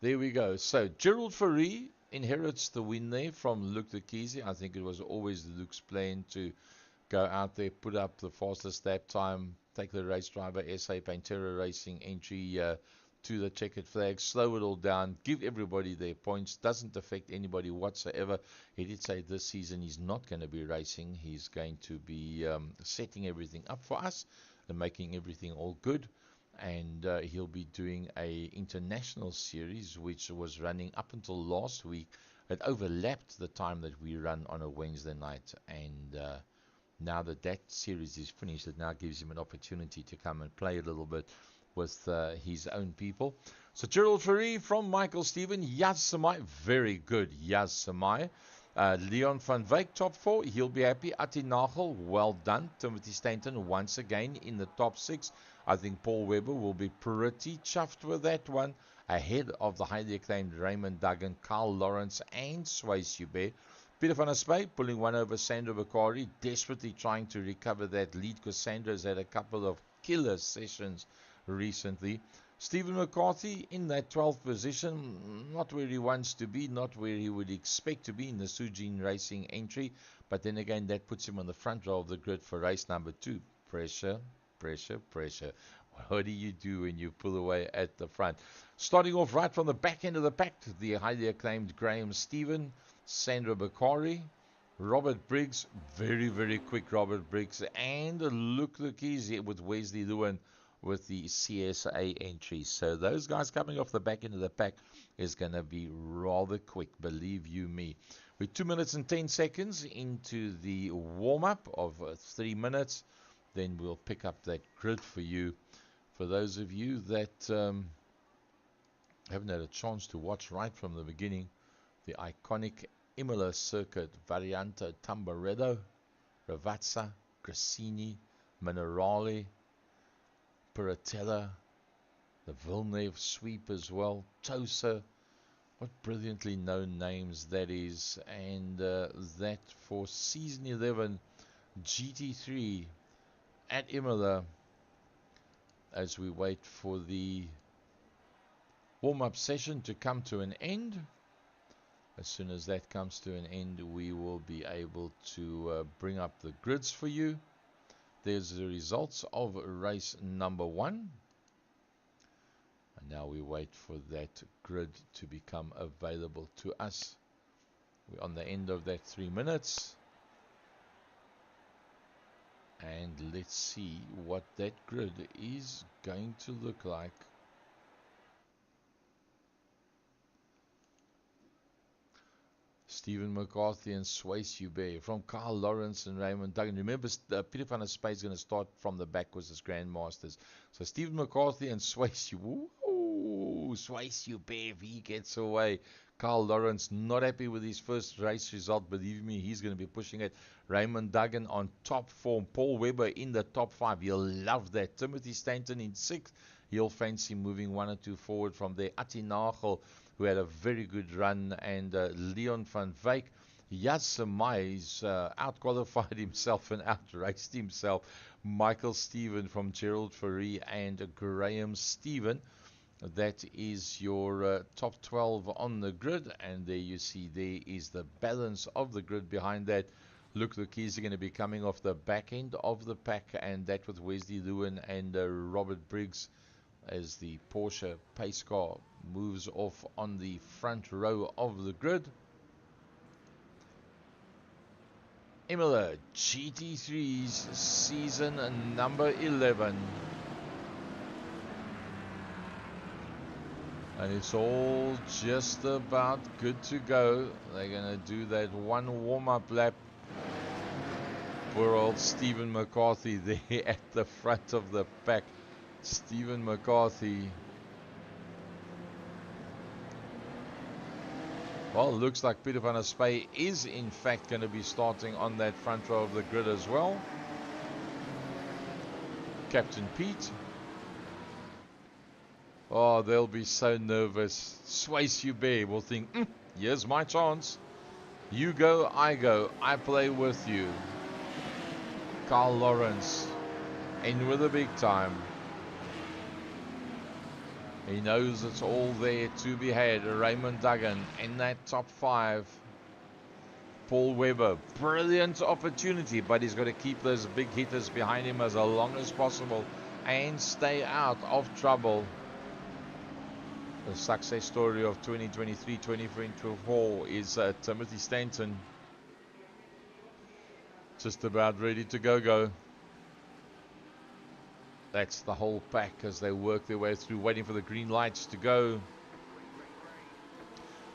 There we go. So Gerald Fourie inherits the win there from Luke Lukizi. I think it was always Luke's plan to go out there, put up the fastest lap time, take the race driver SA Pantera Racing entry to the checkered flag, slow it all down, give everybody their points, doesn't affect anybody whatsoever. He did say this season he's not going to be racing, he's going to be setting everything up for us and making everything all good. And he'll be doing a international series which was running up until last week. It overlapped the time that we run on a Wednesday night, and now that that series is finished, it now gives him an opportunity to come and play a little bit with his own people. So Gerald Fourie from Michael Steven, Yaz Samai, very good Yaz Samai. Leon van Wyk, top 4, he'll be happy. Ati Nagel, well done. Timothy Stanton once again in the top 6. I think Paul Webber will be pretty chuffed with that one. Ahead of the highly acclaimed Raymond Duggan, Carl Lawrence and Sway Subé. Peter van der Spey pulling one over Sandra Bakari, desperately trying to recover that lead because Sandra's had a couple of killer sessions recently. Stephen McCarthy in that 12th position, not where he wants to be, not where he would expect to be in the Sujin Racing entry, but then again that puts him on the front row of the grid for race number 2. Pressure, pressure, pressure. What do you do when you pull away at the front? Starting off right from the back end of the pack, the highly acclaimed Graham Stephen, Sandra Bakari, Robert Briggs, very, very quick Robert Briggs, and Luke Lukizi with Wesley Lewin with the CSA entry. So those guys coming off the back end of the pack is going to be rather quick, believe you me. We're 2 minutes and 10 seconds into the warm-up of 3 minutes. Then we'll pick up that grid for you. For those of you that haven't had a chance to watch right from the beginning, the iconic IMOLA circuit, Variante Tamburetto, Ravazza, Grassini, Minerale, Piratella, the Villeneuve sweep as well, Tosa, what brilliantly known names that is, and that for season 11 GT3 at Imola as we wait for the warm-up session to come to an end. As soon as that comes to an end, we will be able to bring up the grids for you. There's the results of race number 1. And now we wait for that grid to become available to us. We're on the end of that 3 minutes. And let's see what that grid is going to look like. Stephen McCarthy and Sway Subé from Carl Lawrence and Raymond Duggan. Remember, Peter van der Spey is going to start from the back with his Grandmasters. So Stephen McCarthy and Sway Subé. Sway Subé, if he gets away. Carl Lawrence not happy with his first race result. Believe me, he's going to be pushing it. Raymond Duggan on top form. Paul Webber in the top 5. You'll love that. Timothy Stanton in 6th. He'll fancy moving 1 or 2 forward from there. Ati Nagel, who had a very good run, and Leon van Wyk. Yaz Samai's out-qualified himself and out-raced himself. Michael Steven from Gerald Fourie and Graham Stephen. That is your top 12 on the grid, and there you see there is the balance of the grid behind that. Luke Lukizi going to be coming off the back end of the pack, and that with Wesley Lewin and Robert Briggs as the Porsche pace car moves off on the front row of the grid. IMOLA GT3's season number 11. And it's all just about good to go. They're going to do that one warm-up lap. Poor old Stephen McCarthy there at the front of the pack. Stephen McCarthy. Well, it looks like Peter van der Spey is in fact going to be starting on that front row of the grid as well. Captain Pete. Oh, they'll be so nervous. Swayze Hubert will think, here's my chance. You go, I play with you. Carl Lawrence in with a big time. He knows it's all there to be had. Raymond Duggan in that top 5. Paul Webber, brilliant opportunity, but he's got to keep those big hitters behind him as long as possible and stay out of trouble. The success story of 2023-2024 is Timothy Stanton. Just about ready to go. That's the whole pack as they work their way through, waiting for the green lights to go.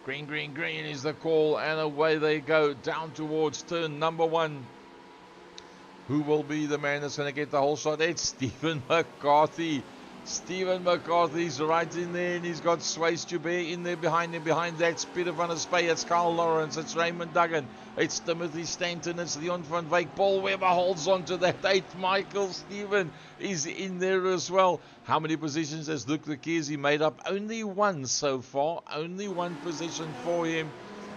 Green, green, green is the call, and away they go down towards turn number 1. Who will be the man that's going to get the whole shot? It's Stephen McCarthy. Stephen McCarthy's right in there, and he's got Swayze Hubert in there behind him. Behind that's Peter van der Spey, it's Carl Lawrence, it's Raymond Duggan, it's Timothy Stanton, it's Leon van Wyk. Paul Webber holds on to that 8th. Michael Stephen is in there as well. How many positions has Luke Lekesi made up? Only one so far, only one position for him.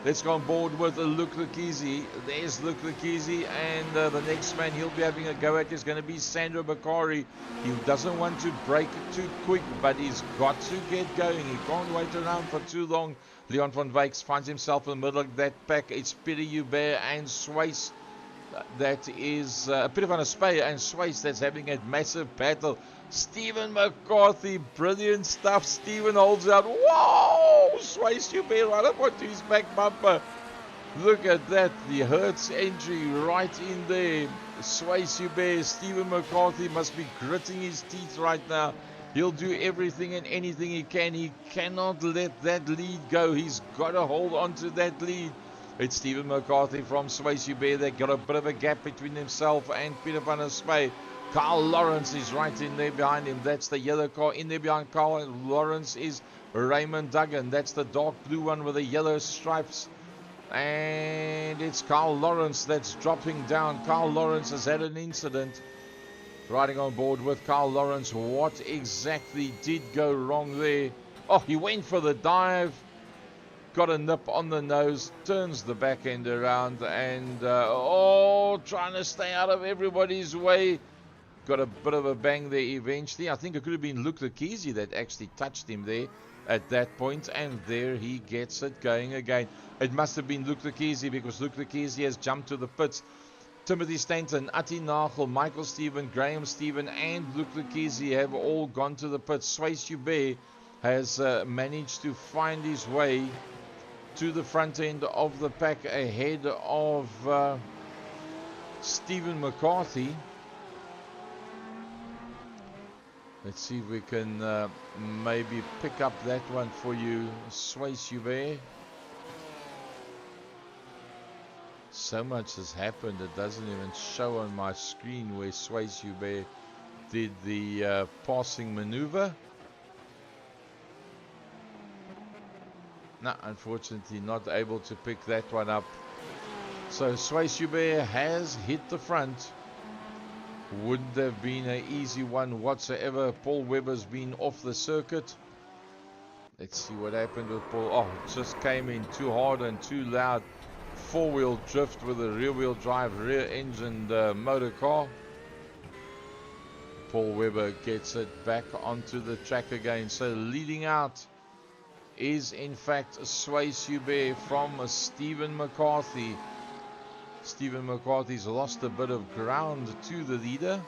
Let's go on board with Luke Lekesi. There's Luke Lekesi, and the next man he'll be having a go at is going to be Sandro Bakari. He doesn't want to break it too quick, but he's got to get going. He can't wait around for too long. Leon van Wyk finds himself in the middle of that pack. It's Peter Hubert and Swayze. That is Peter van der Spey and Swayze that's having a massive battle. Stephen McCarthy, brilliant stuff. Stephen holds out. Whoa! Swayze Hubert right up onto his back bumper. Look at that. The Hertz entry right in there. Swayze Hubert, Stephen McCarthy must be gritting his teeth right now. He'll do everything and anything he can. He cannot let that lead go. He's got to hold on to that lead. It's Stephen McCarthy from Swayze Hubert. They got a bit of a gap between himself and Peter van der Spey. Carl Lawrence is right in there behind him. That's the yellow car in there behind Carl Lawrence is Raymond Duggan. That's the dark blue one with the yellow stripes. And it's Carl Lawrence that's dropping down. Carl Lawrence has had an incident. Riding on board with Carl Lawrence. What exactly did go wrong there? Oh, he went for the dive. Got a nip on the nose, turns the back end around, and trying to stay out of everybody's way. Got a bit of a bang there eventually. I think it could have been Luke Lekesi that actually touched him there at that point, and there he gets it going again. It must have been Luke Lekesi because Luke Lekesi has jumped to the pits. Timothy Stanton, Ati Nagel, Michael Stephen, Graham Stephen, and Luke Lekesi have all gone to the pits. Swayze Hubert has managed to find his way to the front end of the pack ahead of Stephen McCarthy. Let's see if we can maybe pick up that one for you, Swayze Hubert. So much has happened, it doesn't even show on my screen where Swayze Hubert did the passing maneuver. No, unfortunately not able to pick that one up. So Swayze Hubert has hit the front. Wouldn't have been an easy one whatsoever. Paul Webber's been off the circuit. Let's see what happened with Paul. Oh, it just came in too hard and too loud. Four-wheel drift with a rear-wheel drive, rear-engined motor car. Paul Webber gets it back onto the track again. So leading out is in fact Swayze Hubert from Stephen McCarthy. Stephen McCarthy's lost a bit of ground to the leader.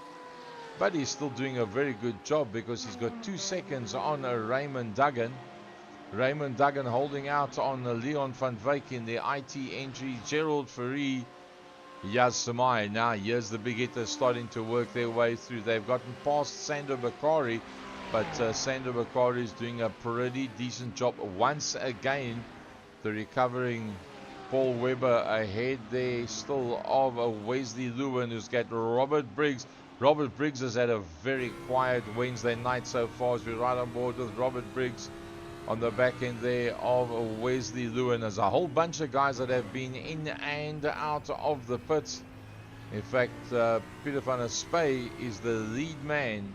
But he's still doing a very good job because he's got 2 seconds on Raymond Duggan. Raymond Duggan holding out on Leon van Wyk in the IT entry. Gerald Fourie, Yaz Samai. Now here's the big hitters starting to work their way through. They've gotten past Sandor Bakari, but Sandor Bakari is doing a pretty decent job once again. The recovering Paul Webber ahead there still of Wesley Lewin, who's got Robert Briggs. Robert Briggs has had a very quiet Wednesday night so far, as we're right on board with Robert Briggs on the back end there of Wesley Lewin. There's a whole bunch of guys that have been in and out of the pits. In fact, Peter van der Spey is the lead man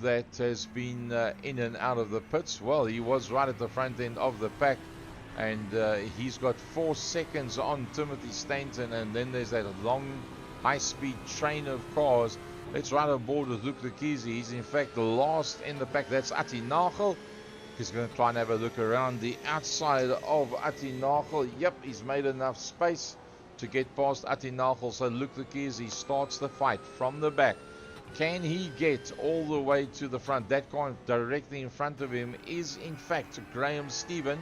that has been in and out of the pits. Well, he was right at the front end of the pack, and he's got 4 seconds on Timothy Stanton, and then there's that long high-speed train of cars. Let's ride aboard with Luke Lekizi. He's in fact the last in the pack. That's Atti Nagel. He's going to try and have a look around the outside of Atti Nagel. Yep, he's made enough space to get past Atti Nagel. So Luke Lekizi starts the fight from the back. Can he get all the way to the front? That car directly in front of him is in fact Graham Stephen.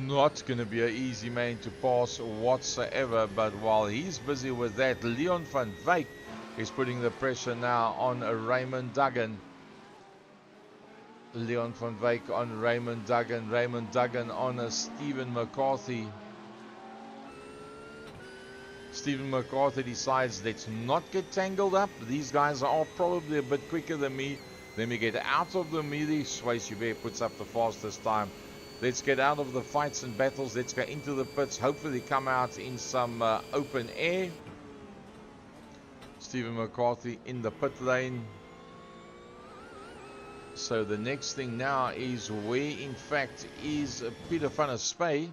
Not going to be an easy man to pass whatsoever, but while he's busy with that, Leon van Wyk is putting the pressure now on Raymond Duggan. Leon van Wyk on Raymond Duggan. Raymond Duggan on Stephen McCarthy. Stephen McCarthy decides, let's not get tangled up. These guys are probably a bit quicker than me. Let me get out of the melee. Swayze Hubert puts up the fastest time. Let's get out of the fights and battles. Let's go into the pits. Hopefully come out in some open air. Stephen McCarthy in the pit lane. So the next thing now is where in fact is Peter van der Spey.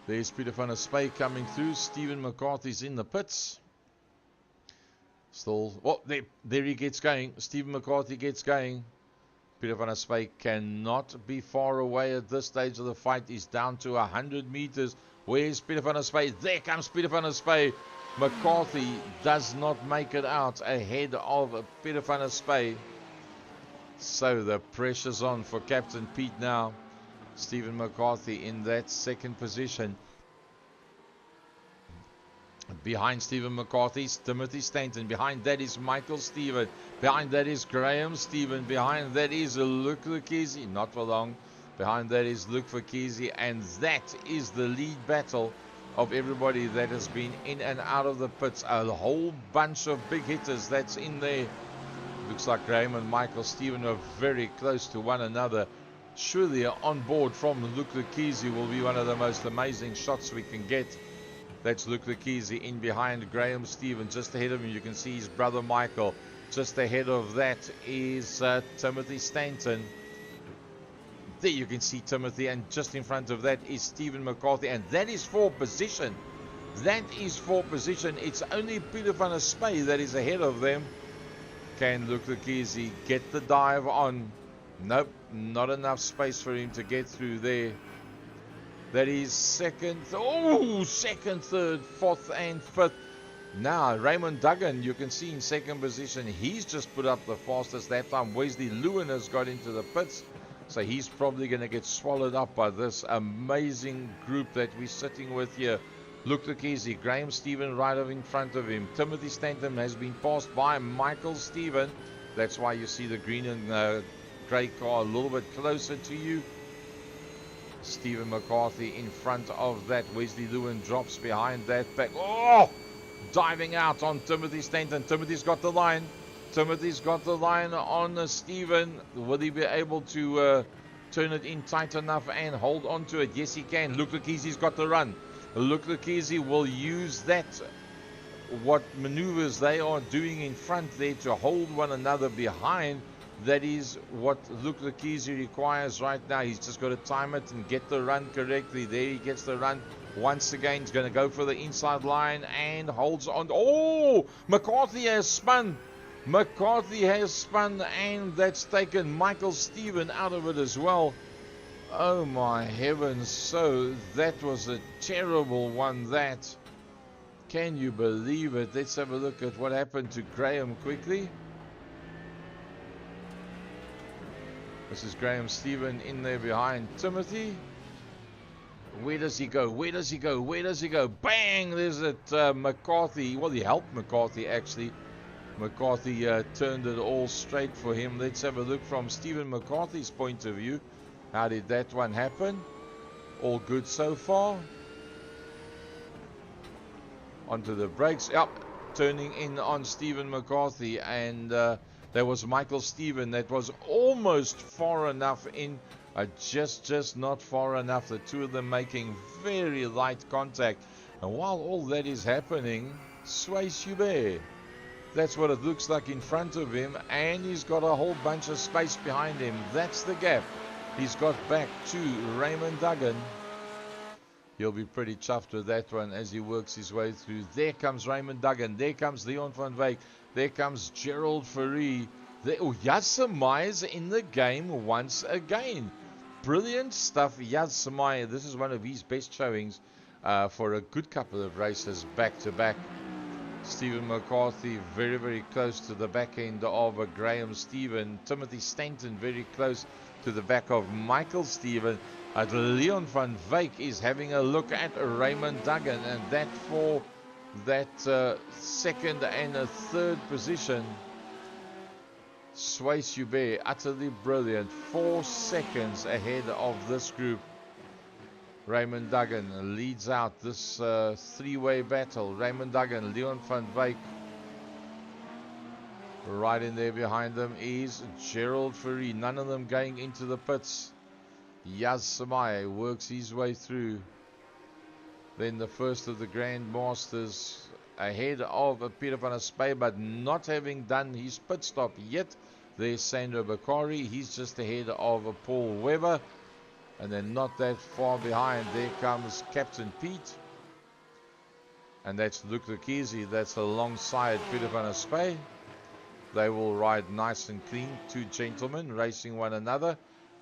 There's Peter van der Spey coming through. Stephen McCarthy's in the pits. Still, oh, there he gets going. Stephen McCarthy gets going. Peter van der Spey cannot be far away at this stage of the fight. He's down to 100 meters. Where's Peter van der Spey? There comes Peter van der Spey. McCarthy does not make it out ahead of Peter van der Spey. So the pressure's on for Captain Pete now. Stephen McCarthy in that second position. Behind Stephen McCarthy is Timothy Stanton. Behind that is Michael Stephen. Behind that is Graham Stephen. Behind that is Luke Lekizi. Not for long. Behind that is Luke Lekizi. And that is the lead battle of everybody that has been in and out of the pits. A whole bunch of big hitters that's in there. Looks like Graham and Michael Stephen are very close to one another. Surely on board from Luke Lekizi will be one of the most amazing shots we can get. That's Luke Lekizi in behind Graham Stephen. Just ahead of him, you can see his brother Michael. Just ahead of that is Timothy Stanton. There you can see Timothy, and just in front of that is Stephen McCarthy, and that is for position. That is for position. It's only Peter van der Spey that is ahead of them. Can Luke Lekizi get the dive on? Nope, not enough space for him to get through there. That is second, second, third, fourth, and fifth. Now, Raymond Duggan, you can see in second position. He's just put up the fastest that time. Wesley Lewin has got into the pits. So he's probably going to get swallowed up by this amazing group that we're sitting with here. Luke Lekizi, Graham Stephen right up in front of him. Timothy Stanton has been passed by Michael Stephen. That's why you see the green and grey car a little bit closer to you. Stephen McCarthy in front of that. Wesley Lewin drops behind that back. Oh! Diving out on Timothy Stanton. Timothy's got the line. Timothy's got the line on Stephen. Will he be able to turn it in tight enough and hold on to it? Yes, he can. Luke Lekizi's got the run. Luke Lekizi will use that. What maneuvers they are doing in front there to hold one another behind. That is what Luke Lekizi requires right now. He's just got to time it and get the run correctly. There he gets the run. Once again, he's going to go for the inside line and holds on. Oh, McCarthy has spun. McCarthy has spun, and that's taken Michael Stephen out of it as well. Oh my heavens. So that was a terrible one, that. Can you believe it? Let's have a look at what happened to Graham quickly. This is Graham Stephen in there behind Timothy. Where does he go? Where does he go? Where does he go? Bang! There's it. McCarthy. Well, he helped McCarthy actually. McCarthy turned it all straight for him. Let's have a look from Stephen McCarthy's point of view. How did that one happen? All good so far. Onto the brakes. Yep, turning in on Stephen McCarthy. And there was Michael Stephen. That was almost far enough in. Just not far enough. The two of them making very light contact. And while all that is happening, Sway Subert. That's what it looks like in front of him, and he's got a whole bunch of space behind him. That's the gap. He's got back to Raymond Duggan. He'll be pretty chuffed with that one as he works his way through. There comes Raymond Duggan. There comes Leon van Wyk. There comes Gerald Fourie. Yaz Samai is in the game once again. Brilliant stuff, Yaz Samai. This is one of his best showings for a good couple of races back to back. Stephen McCarthy very, very close to the back end of Graham Stephen. Timothy Stanton very close to the back of Michael Stephen. Leon van Wyk is having a look at Raymond Duggan, and that for that second and a third position. Sway Subert, utterly brilliant. 4 seconds ahead of this group. Raymond Duggan leads out this three-way battle. Raymond Duggan, Leon van Wyk. Right in there behind them is Gerald Fourie. None of them going into the pits. Yaz Samai works his way through. Then the first of the Grand Masters ahead of Peter van der Spy, but not having done his pit stop yet. There's Sandro Bakari. He's just ahead of Paul Webber. And then not that far behind, there comes Captain Pete. And that's Luke Lucchese. That's alongside Peter van der Spy. They will ride nice and clean. Two gentlemen racing one another.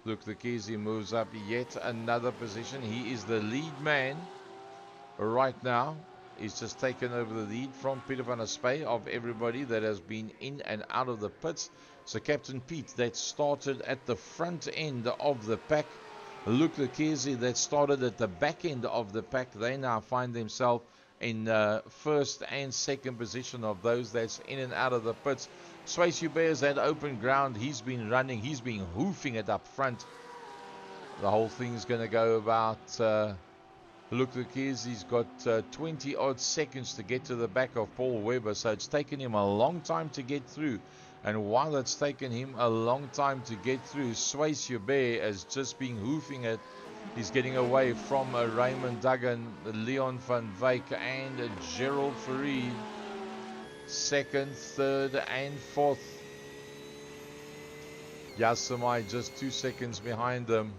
Luke Lucchese moves up yet another position. He is the lead man right now. He's just taken over the lead from Peter van der Spy of everybody that has been in and out of the pits. So Captain Pete, that started at the front end of the pack. Luke Lucchese, that started at the back end of the pack. They now find themselves in first and second position of those that's in and out of the pits. Sway Subert is at open ground. He's been running. He's been hoofing it up front. The whole thing's going to go about Luke Lucchese's got 20 odd seconds to get to the back of Paul Webber. So it's taken him a long time to get through. And while it's taken him a long time to get through, Sway Subert has just been hoofing it. He's getting away from Raymond Duggan, Leon van Wyk, and Gerald Fourie. Second, third, and fourth. Yaz Samai just 2 seconds behind them.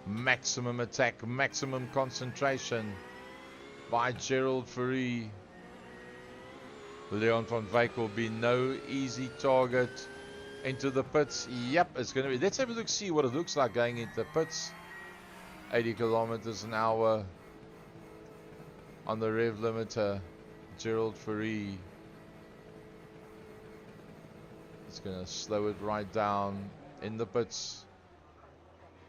Maximum attack, maximum concentration by Gerald Fourie. Leon van Wyk will be no easy target. Into the pits. Yep, it's going to be. Let's have a look, see what it looks like going into the pits. 80 kilometers an hour on the rev limiter. Gerald Fourie. It's going to slow it right down in the pits.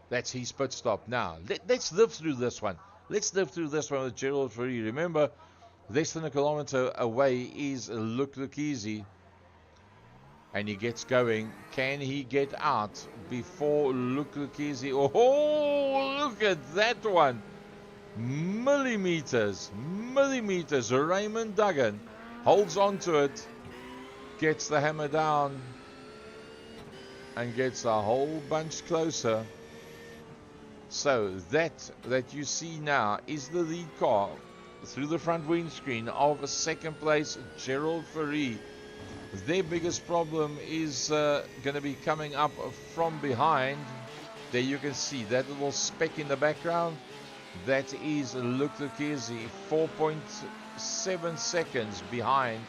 That's his pit stop. Now, let's live through this one. Let's live through this one with Gerald Fourie. Remember, less than a kilometer away is Luke Lucchese. And he gets going. Can he get out before Luke Lucchese? Oh, look at that one. Millimeters. Raymond Duggan holds on to it. Gets the hammer down. And gets a whole bunch closer. So that you see now is the lead car through the front windscreen of second place Gerald Fourie. Their biggest problem is going to be coming up from behind. There you can see that little speck in the background. That is Luke Lucchese, 4.7 seconds behind.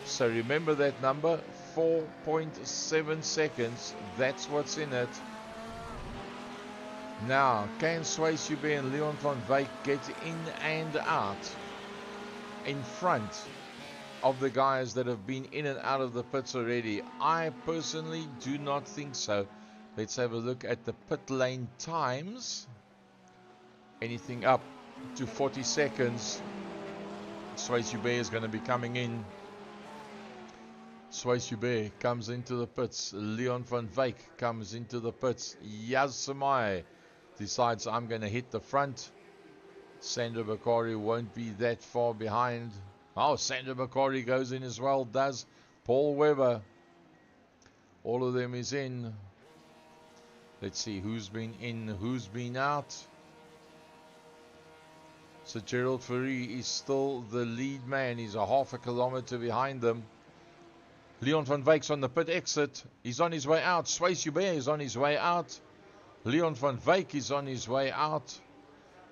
So remember that number, 4.7 seconds. That's what's in it. Now, can Sway Subert and Leon van Wyk get in and out? in front of the guys that have been in and out of the pits already? I personally do not think so. Let's have a look at the pit lane times. Anything up to 40 seconds. Swayze Hubert is going to be coming in. Swayze Hubert comes into the pits. Leon van Wyk comes into the pits. Yaz Samai decides, I'm going to hit the front. Sandra Bakari won't be that far behind. Oh, Sandra Bakari goes in as well, does Paul Webber. All of them is in. Let's see who's been in, who's been out. So Gerald Fourie is still the lead man. He's a half a kilometer behind them. Leon van Wyk's on the pit exit. He's on his way out. Swayze Hubert is on his way out. Leon van Wyk is on his way out.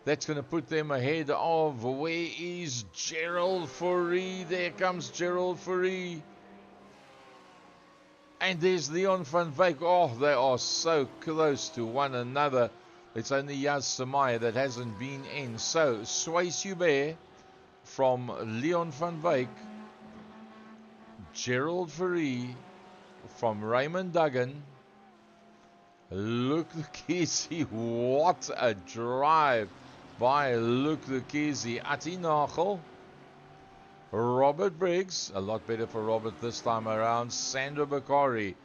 That's going to put them ahead of, where is Gerald Fourie? There comes Gerald Fourie. And there's Leon van Wyk. Oh, they are so close to one another. It's only Yaz Samai that hasn't been in. So, Swayze Hubert from Leon van Wyk. Gerald Fourie from Raymond Duggan. Luke Lukisi. What a drive by Luke Lukisi. Ati Nagel. Robert Briggs. A lot better for Robert this time around. Sandra Bakari.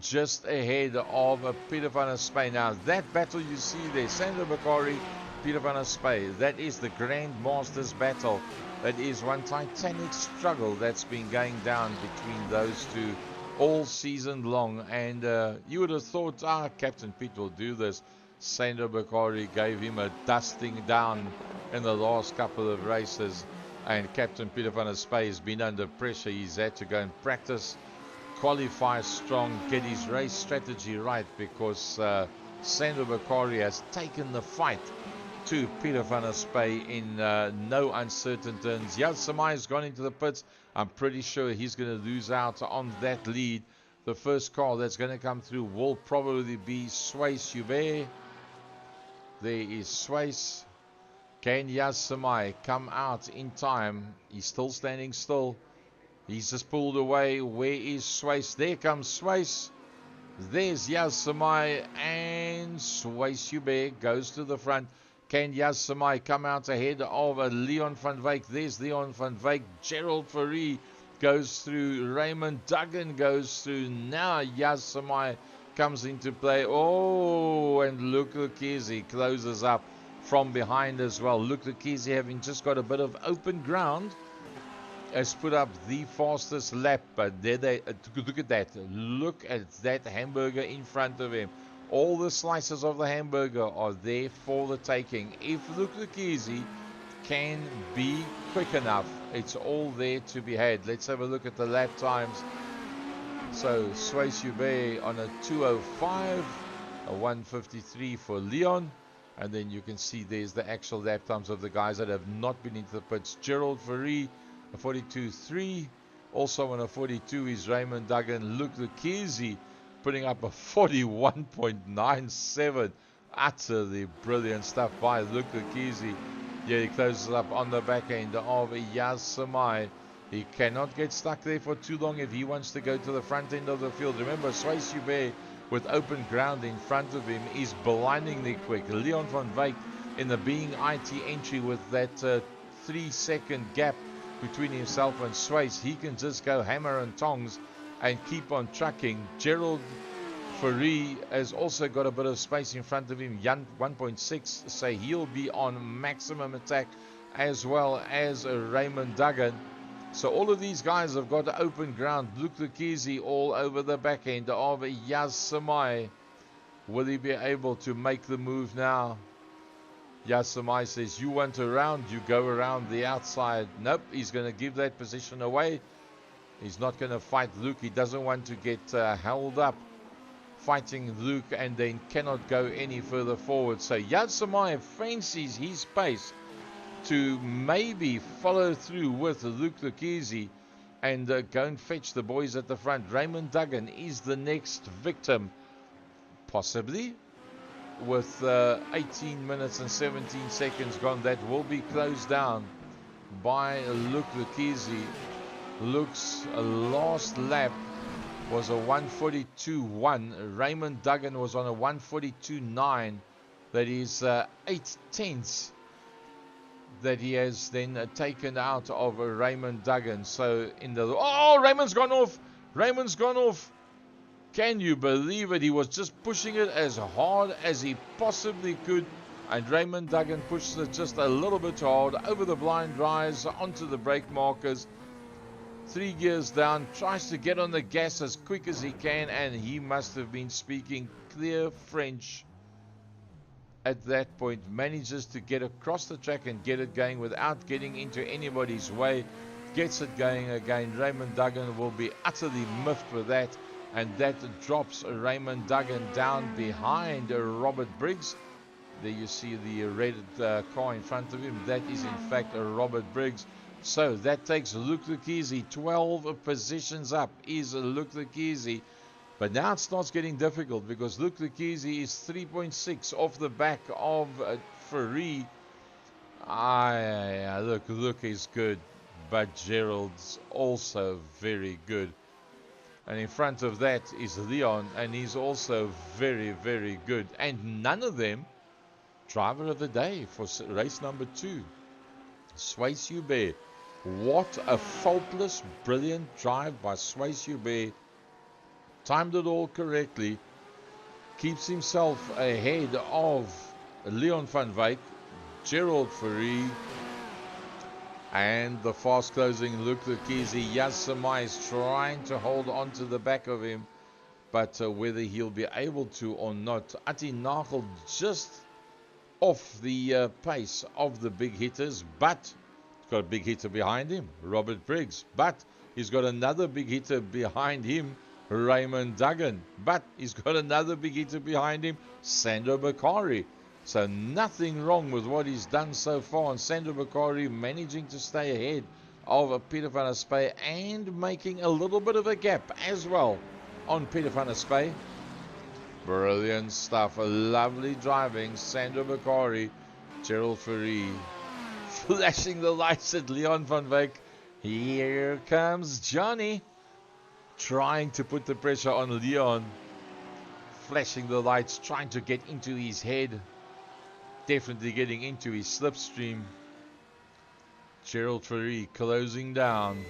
Just ahead of Peter van der Spey. Now that battle you see there, Sandra Bakari, Peter van der Spey, that is the Grandmasters battle. That is one titanic struggle that's been going down between those two all season long. And you would have thought, Captain Pete will do this. Sandra Bakari gave him a dusting down in the last couple of races. And Captain Peter van der Spey has been under pressure. He's had to go and practice, qualify strong, get his race strategy right, because Sandra Bakari has taken the fight to Peter van der Spey in no uncertain terms. Yaz Samai has gone into the pits. I'm pretty sure he's going to lose out on that lead. The first car that's going to come through will probably be Swayze Hubert. There is Swayze. Can Yaz Samai come out in time? He's still standing still. He's just pulled away. Where is Swayze? There comes Swayze. There's Yaz Samai, and Swayze Hubert goes to the front. Can Yaz Samai come out ahead of Leon van Wyk? There's Leon van Wyk. Gerald Fourie goes through. Raymond Duggan goes through. Now Yaz Samai comes into play. Oh, and Luke Lukisi closes up from behind as well. Luke Lukisi, having just got a bit of open ground, has put up the fastest lap. But there they look at that. Look at that hamburger in front of him. All the slices of the hamburger are there for the taking. If Luke Lukisi can be quick enough, it's all there to be had. Let's have a look at the lap times. So Swayze Hubert on a 2:05, a 1:53 for Leon. And then you can see there's the actual lap times of the guys that have not been into the pits. Gerald Fourie, a 42.3. Also on a 42 is Raymond Duggan. Luke Lukisi putting up a 41.97. Utterly brilliant stuff by Luke Lukisi. Yeah, he closes up on the back end of Yaz Samai. He cannot get stuck there for too long if he wants to go to the front end of the field. Remember, Swayze Hubert with open ground in front of him is blindingly quick. Leon van Wyk in the being IT entry with that 3-second gap between himself and Swayze. He can just go hammer and tongs and keep on trucking. Gerald Fourie has also got a bit of space in front of him. 1.6, so he'll be on maximum attack, as well as Raymond Duggan. So all of these guys have got open ground. Luke Lukisi all over the back end of Yaz Samai. Will he be able to make the move now? Yaz Samai says, you want around, you go around the outside. Nope, he's going to give that position away. He's not going to fight Luke. He doesn't want to get held up fighting Luke and then cannot go any further forward. So Yaz Samai fancies his pace to maybe follow through with Luke Lukisi and go and fetch the boys at the front. Raymond Duggan is the next victim, possibly, with 18 minutes and 17 seconds gone. That will be closed down. by Luke Luchisi. Luke's last lap was a 142.1. Raymond Duggan was on a 142.9. That is 8/10 that he has then taken out of Raymond Duggan. So in the... Oh, Raymond's gone off. Raymond's gone off. Can you believe it? He was just pushing it as hard as he possibly could. And Raymond Duggan pushes it just a little bit hard over the blind rise onto the brake markers. 3 gears down, tries to get on the gas as quick as he can, and he must have been speaking clear French at that point. Manages to get across the track and get it going without getting into anybody's way. Gets it going again. Raymond Duggan will be utterly miffed with that, and that drops Raymond Duggan down behind Robert Briggs. There you see the red car in front of him. That is in fact Robert Briggs. So that takes Luke Luchisi 12 positions up, is Luke Luchisi. But now it starts getting difficult because Luke Luchisi is 3.6 off the back of Ferrari. Look, Luke is good, but Gerald's also very good. And in front of that is Leon, and he's also very, very good. And none of them driver of the day for race number 2. Swayze Hubert. What a faultless, brilliant drive by Swayze Hubert. Timed it all correctly. Keeps himself ahead of Leon van Wyk, Gerald Ferrari, and the fast closing Luke Luchisi. Yasamai is trying to hold on to the back of him, but whether he'll be able to or not. Ati Nagel just off the pace of the big hitters, but he's got a big hitter behind him, Robert Briggs, but he's got another big hitter behind him, Raymond Duggan, but he's got another big hitter behind him, Sandro Bakari. So nothing wrong with what he's done so far, and Sandro Bakari managing to stay ahead of Peter van der Spey and making a little bit of a gap as well on Peter van der Spey. Brilliant stuff. Lovely driving. Sandro Bakari, Gerald Ferrari, flashing the lights at Leon van Wyk. Here comes Johnny, trying to put the pressure on Leon. Flashing the lights, trying to get into his head. Definitely getting into his slipstream. Gerald Ferrari closing down.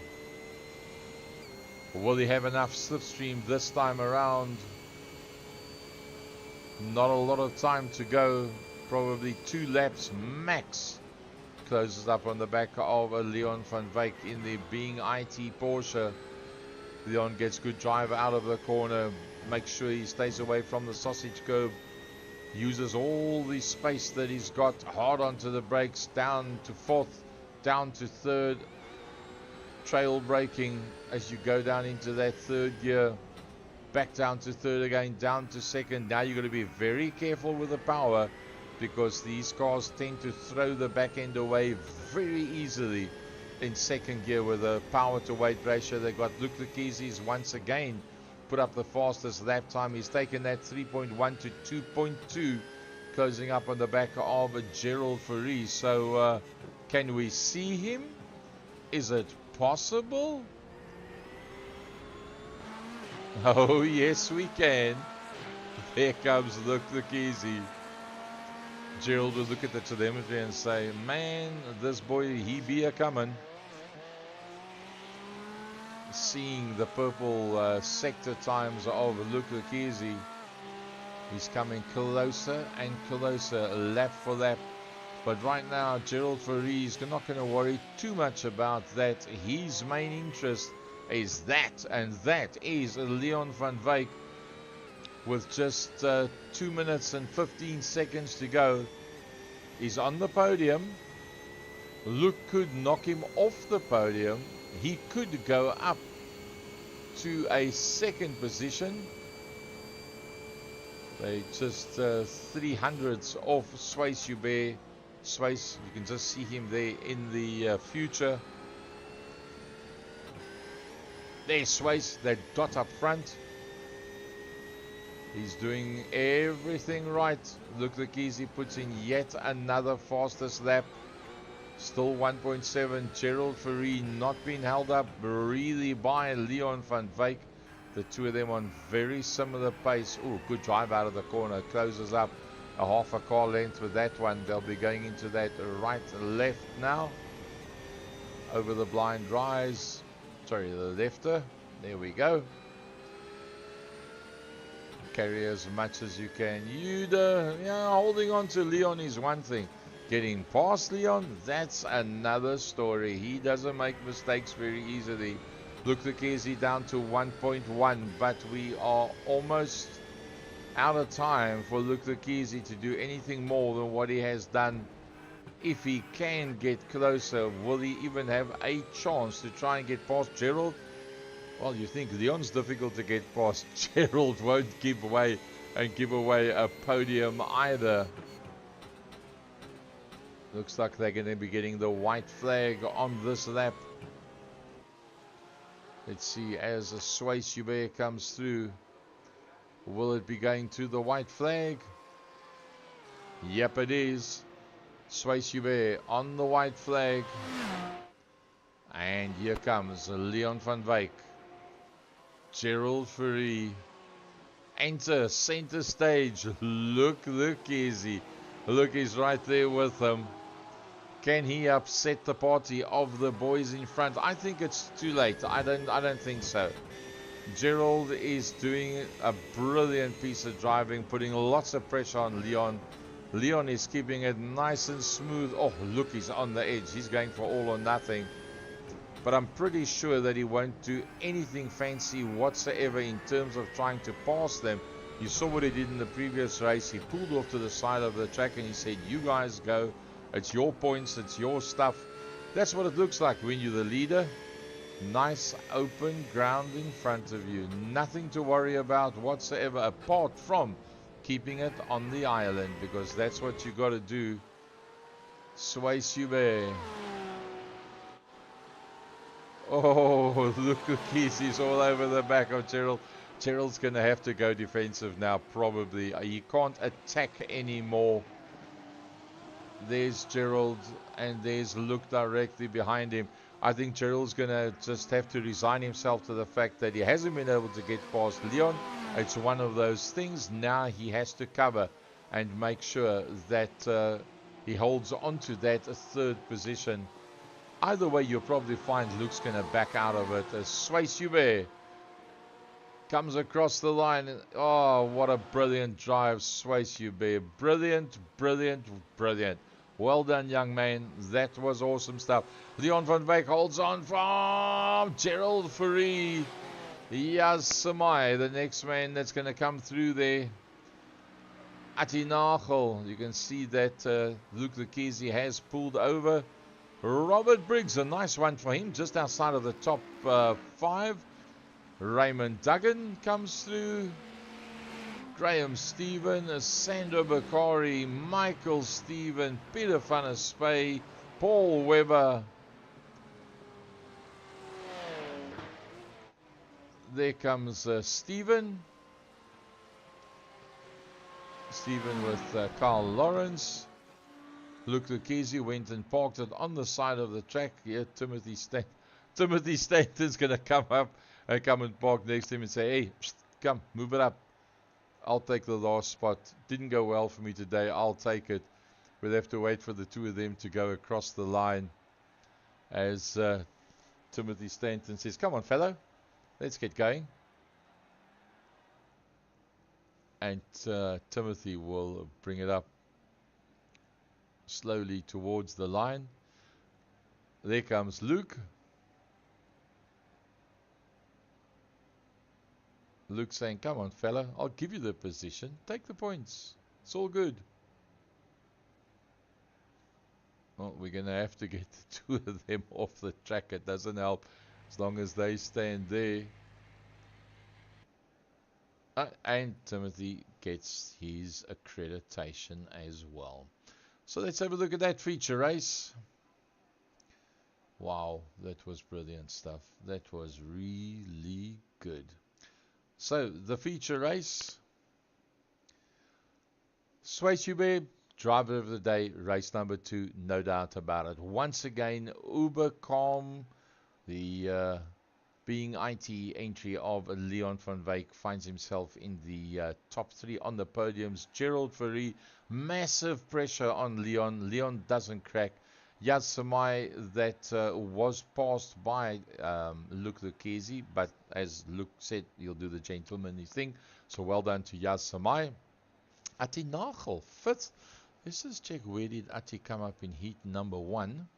Will he have enough slipstream this time around? Not a lot of time to go. Probably 2 laps max. Closes up on the back of Leon van Wyk in the Being IT Porsche. Leon gets good drive out of the corner. Makes sure he stays away from the sausage curb. Uses all the space that he's got. Hard onto the brakes. Down to 4th. Down to 3rd. Trail braking as you go down into that 3rd gear. Back down to 3rd again. Down to 2nd. Now you've got to be very careful with the power, because these cars tend to throw the back end away very easily in 2nd gear with a power to weight ratio. They've got Luke Luchisi's once again put up the fastest lap time. He's taken that 3.1 to 2.2, closing up on the back of Gerald Ferrari. So can we see him? Is it possible? Oh yes we can. There comes Luke Luchisi. Gerald will look at the telemetry and say, man, this boy, he be a coming. Seeing the purple sector times of Luke Luchisi, he's coming closer and closer, lap for lap. But right now, Gerald Ferrari is not going to worry too much about that. His main interest is that, and that is Leon van Wyk. With just 2 minutes and 15 seconds to go, he's on the podium. Luke could knock him off the podium. He could go up to a 2nd position. They just 300ths off Swayze Hubert. Swayze, you can just see him there in the future. There's Swayze, that dot up front. He's doing everything right. Luke Luchisi puts in yet another fastest lap. Still 1.7. Gerald Ferree not being held up really by Leon van Wyk. The two of them on very similar pace. Oh, good drive out of the corner. Closes up a half a car length with that one. They'll be going into that right left now. Over the blind rise. Sorry, the lefter. There we go. Carry as much as you can. Holding on to Leon is one thing. Getting past Leon, that's another story. He doesn't make mistakes very easily. Look, the Kezi down to 1.1, but we are almost out of time for Luke the Kezi to do anything more than what he has done. If he can get closer, will he even have a chance to try and get past Gerald? Well, you think Leon's difficult to get past. Gerald won't give away a podium either. Looks like they're going to be getting the white flag on this lap. Let's see, as a Sway Subir comes through, will it be going to the white flag? Yep, it is. Sway Subir on the white flag. And here comes Leon van Wyk. Gerald Ferree. Enter center stage. Look, Kezi. Look, he's right there with him. Can he upset the party of the boys in front? I think it's too late. I don't think so. Gerald is doing a brilliant piece of driving, putting lots of pressure on Leon. Leon is keeping it nice and smooth. Oh, look, he's on the edge. He's going for all or nothing. But I'm pretty sure that he won't do anything fancy whatsoever in terms of trying to pass them. You saw what he did in the previous race. He pulled off to the side of the track and he said, you guys go. It's your points. It's your stuff. That's what it looks like when you're the leader. Nice open ground in front of you. Nothing to worry about whatsoever apart from keeping it on the island, because that's what you got to do. Sway Subir. Oh, look, he's all over the back of Gerald. Gerald's going to have to go defensive now, probably. He can't attack anymore. There's Gerald, and there's Luke directly behind him. I think Gerald's going to just have to resign himself to the fact that he hasn't been able to get past Leon. It's one of those things. Now he has to cover and make sure that he holds on to that third position. Either way, you'll probably find Luke's going to back out of it. As Sway Subir comes across the line. Oh, what a brilliant drive, Sway Subir. Brilliant, brilliant, brilliant. Well done, young man. That was awesome stuff. Leon van Wyk holds on from Gerald Ferree. Yas Samai, the next man that's going to come through there. Atinachel. You can see that Luke Lekesi has pulled over. Robert Briggs, a nice one for him, just outside of the top 5. Raymond Duggan comes through. Graham Stephen, Sandro Bakari, Michael Stephen, Peter van der Spey, Paul Webber. There comes Stephen. Stephen with Carl Lawrence. Luke Lekesi went and parked it on the side of the track. Here, Timothy Stanton's going to come up and come and park next to him and say, hey, come, move it up. I'll take the last spot. Didn't go well for me today. I'll take it. We'll have to wait for the two of them to go across the line. As Timothy Stanton says, come on, fellow. Let's get going. And Timothy will bring it up slowly towards the line. There comes Luke. Luke saying, come on, fella, I'll give you the position. Take the points. It's all good. Well, we're going to have to get the two of them off the track. It doesn't help as long as they stand there. And Timothy gets his accreditation as well. So let's have a look at that feature race. Wow, that was brilliant stuff. That was really good. So the feature race. Sway Subir Driver of the day, race number 2, no doubt about it. Once again, uber calm. The being IT entry of Leon van Wyk finds himself in the top 3 on the podiums. Gerald Fourie, massive pressure on Leon. Leon doesn't crack. Yaz Samai, that was passed by Luke Lucchesi, but as Luke said, he'll do the gentlemanly thing. So well done to Yaz Samai. Ati Nagel, 5th. Let's just check, where did Ati come up in heat number 1.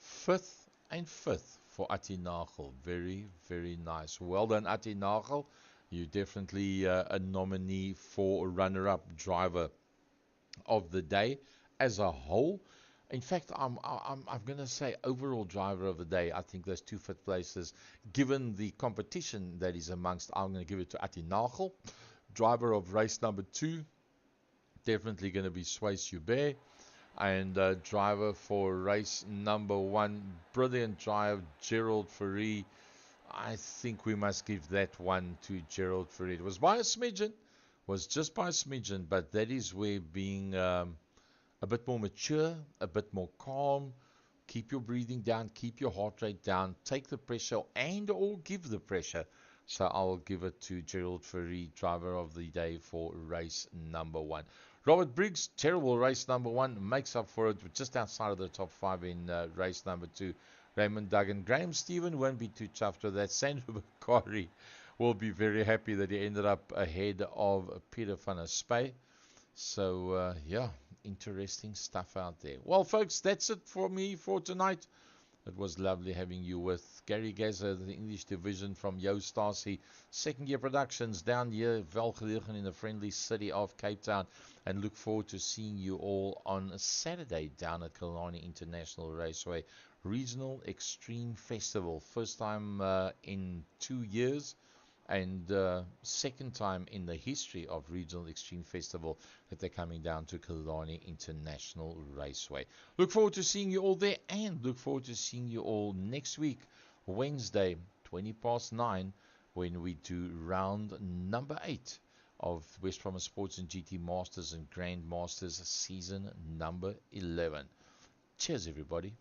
5th and 5th for Ati Nagel. Very, very nice. Well done, Ati Nagel. You're definitely a nominee for runner-up driver of the day as a whole. In fact, I'm going to say overall driver of the day. I think those 2 fifth places, given the competition that is amongst, I'm going to give it to Ati Nagel. Driver of race number 2, definitely going to be Swayze Hubert. And driver for race number 1, brilliant drive, Gerald Fourie. I think we must give that one to Gerald Fourie. It was by a smidgen, was just by a smidgen, but that is where being a bit more mature, a bit more calm, keep your breathing down, keep your heart rate down, take the pressure and or give the pressure. So I'll give it to Gerald Fourie, driver of the day for race number 1. Robert Briggs, terrible race number 1, makes up for it just outside of the top 5 in race number 2. Raymond Duggan. Graham Stephen won't be too chuffed with that. Sandra Bakari will be very happy that he ended up ahead of Peter van der Spey. So, yeah, interesting stuff out there. Well, folks, that's it for me for tonight. It was lovely having you with Gary Gazer, the English division from Yo Stasi, Second Year Productions down here, Velgelegen in the friendly city of Cape Town. And look forward to seeing you all on Saturday down at Killarney International Raceway. Regional Extreme Festival. First time in 2 years. And second time in the history of Regional Extreme Festival that they're coming down to Killarney International Raceway. Look forward to seeing you all there, and look forward to seeing you all next week, Wednesday, 9:20, when we do round number 8 of West Province Sports and GT Masters and Grand Masters season number 11. Cheers, everybody.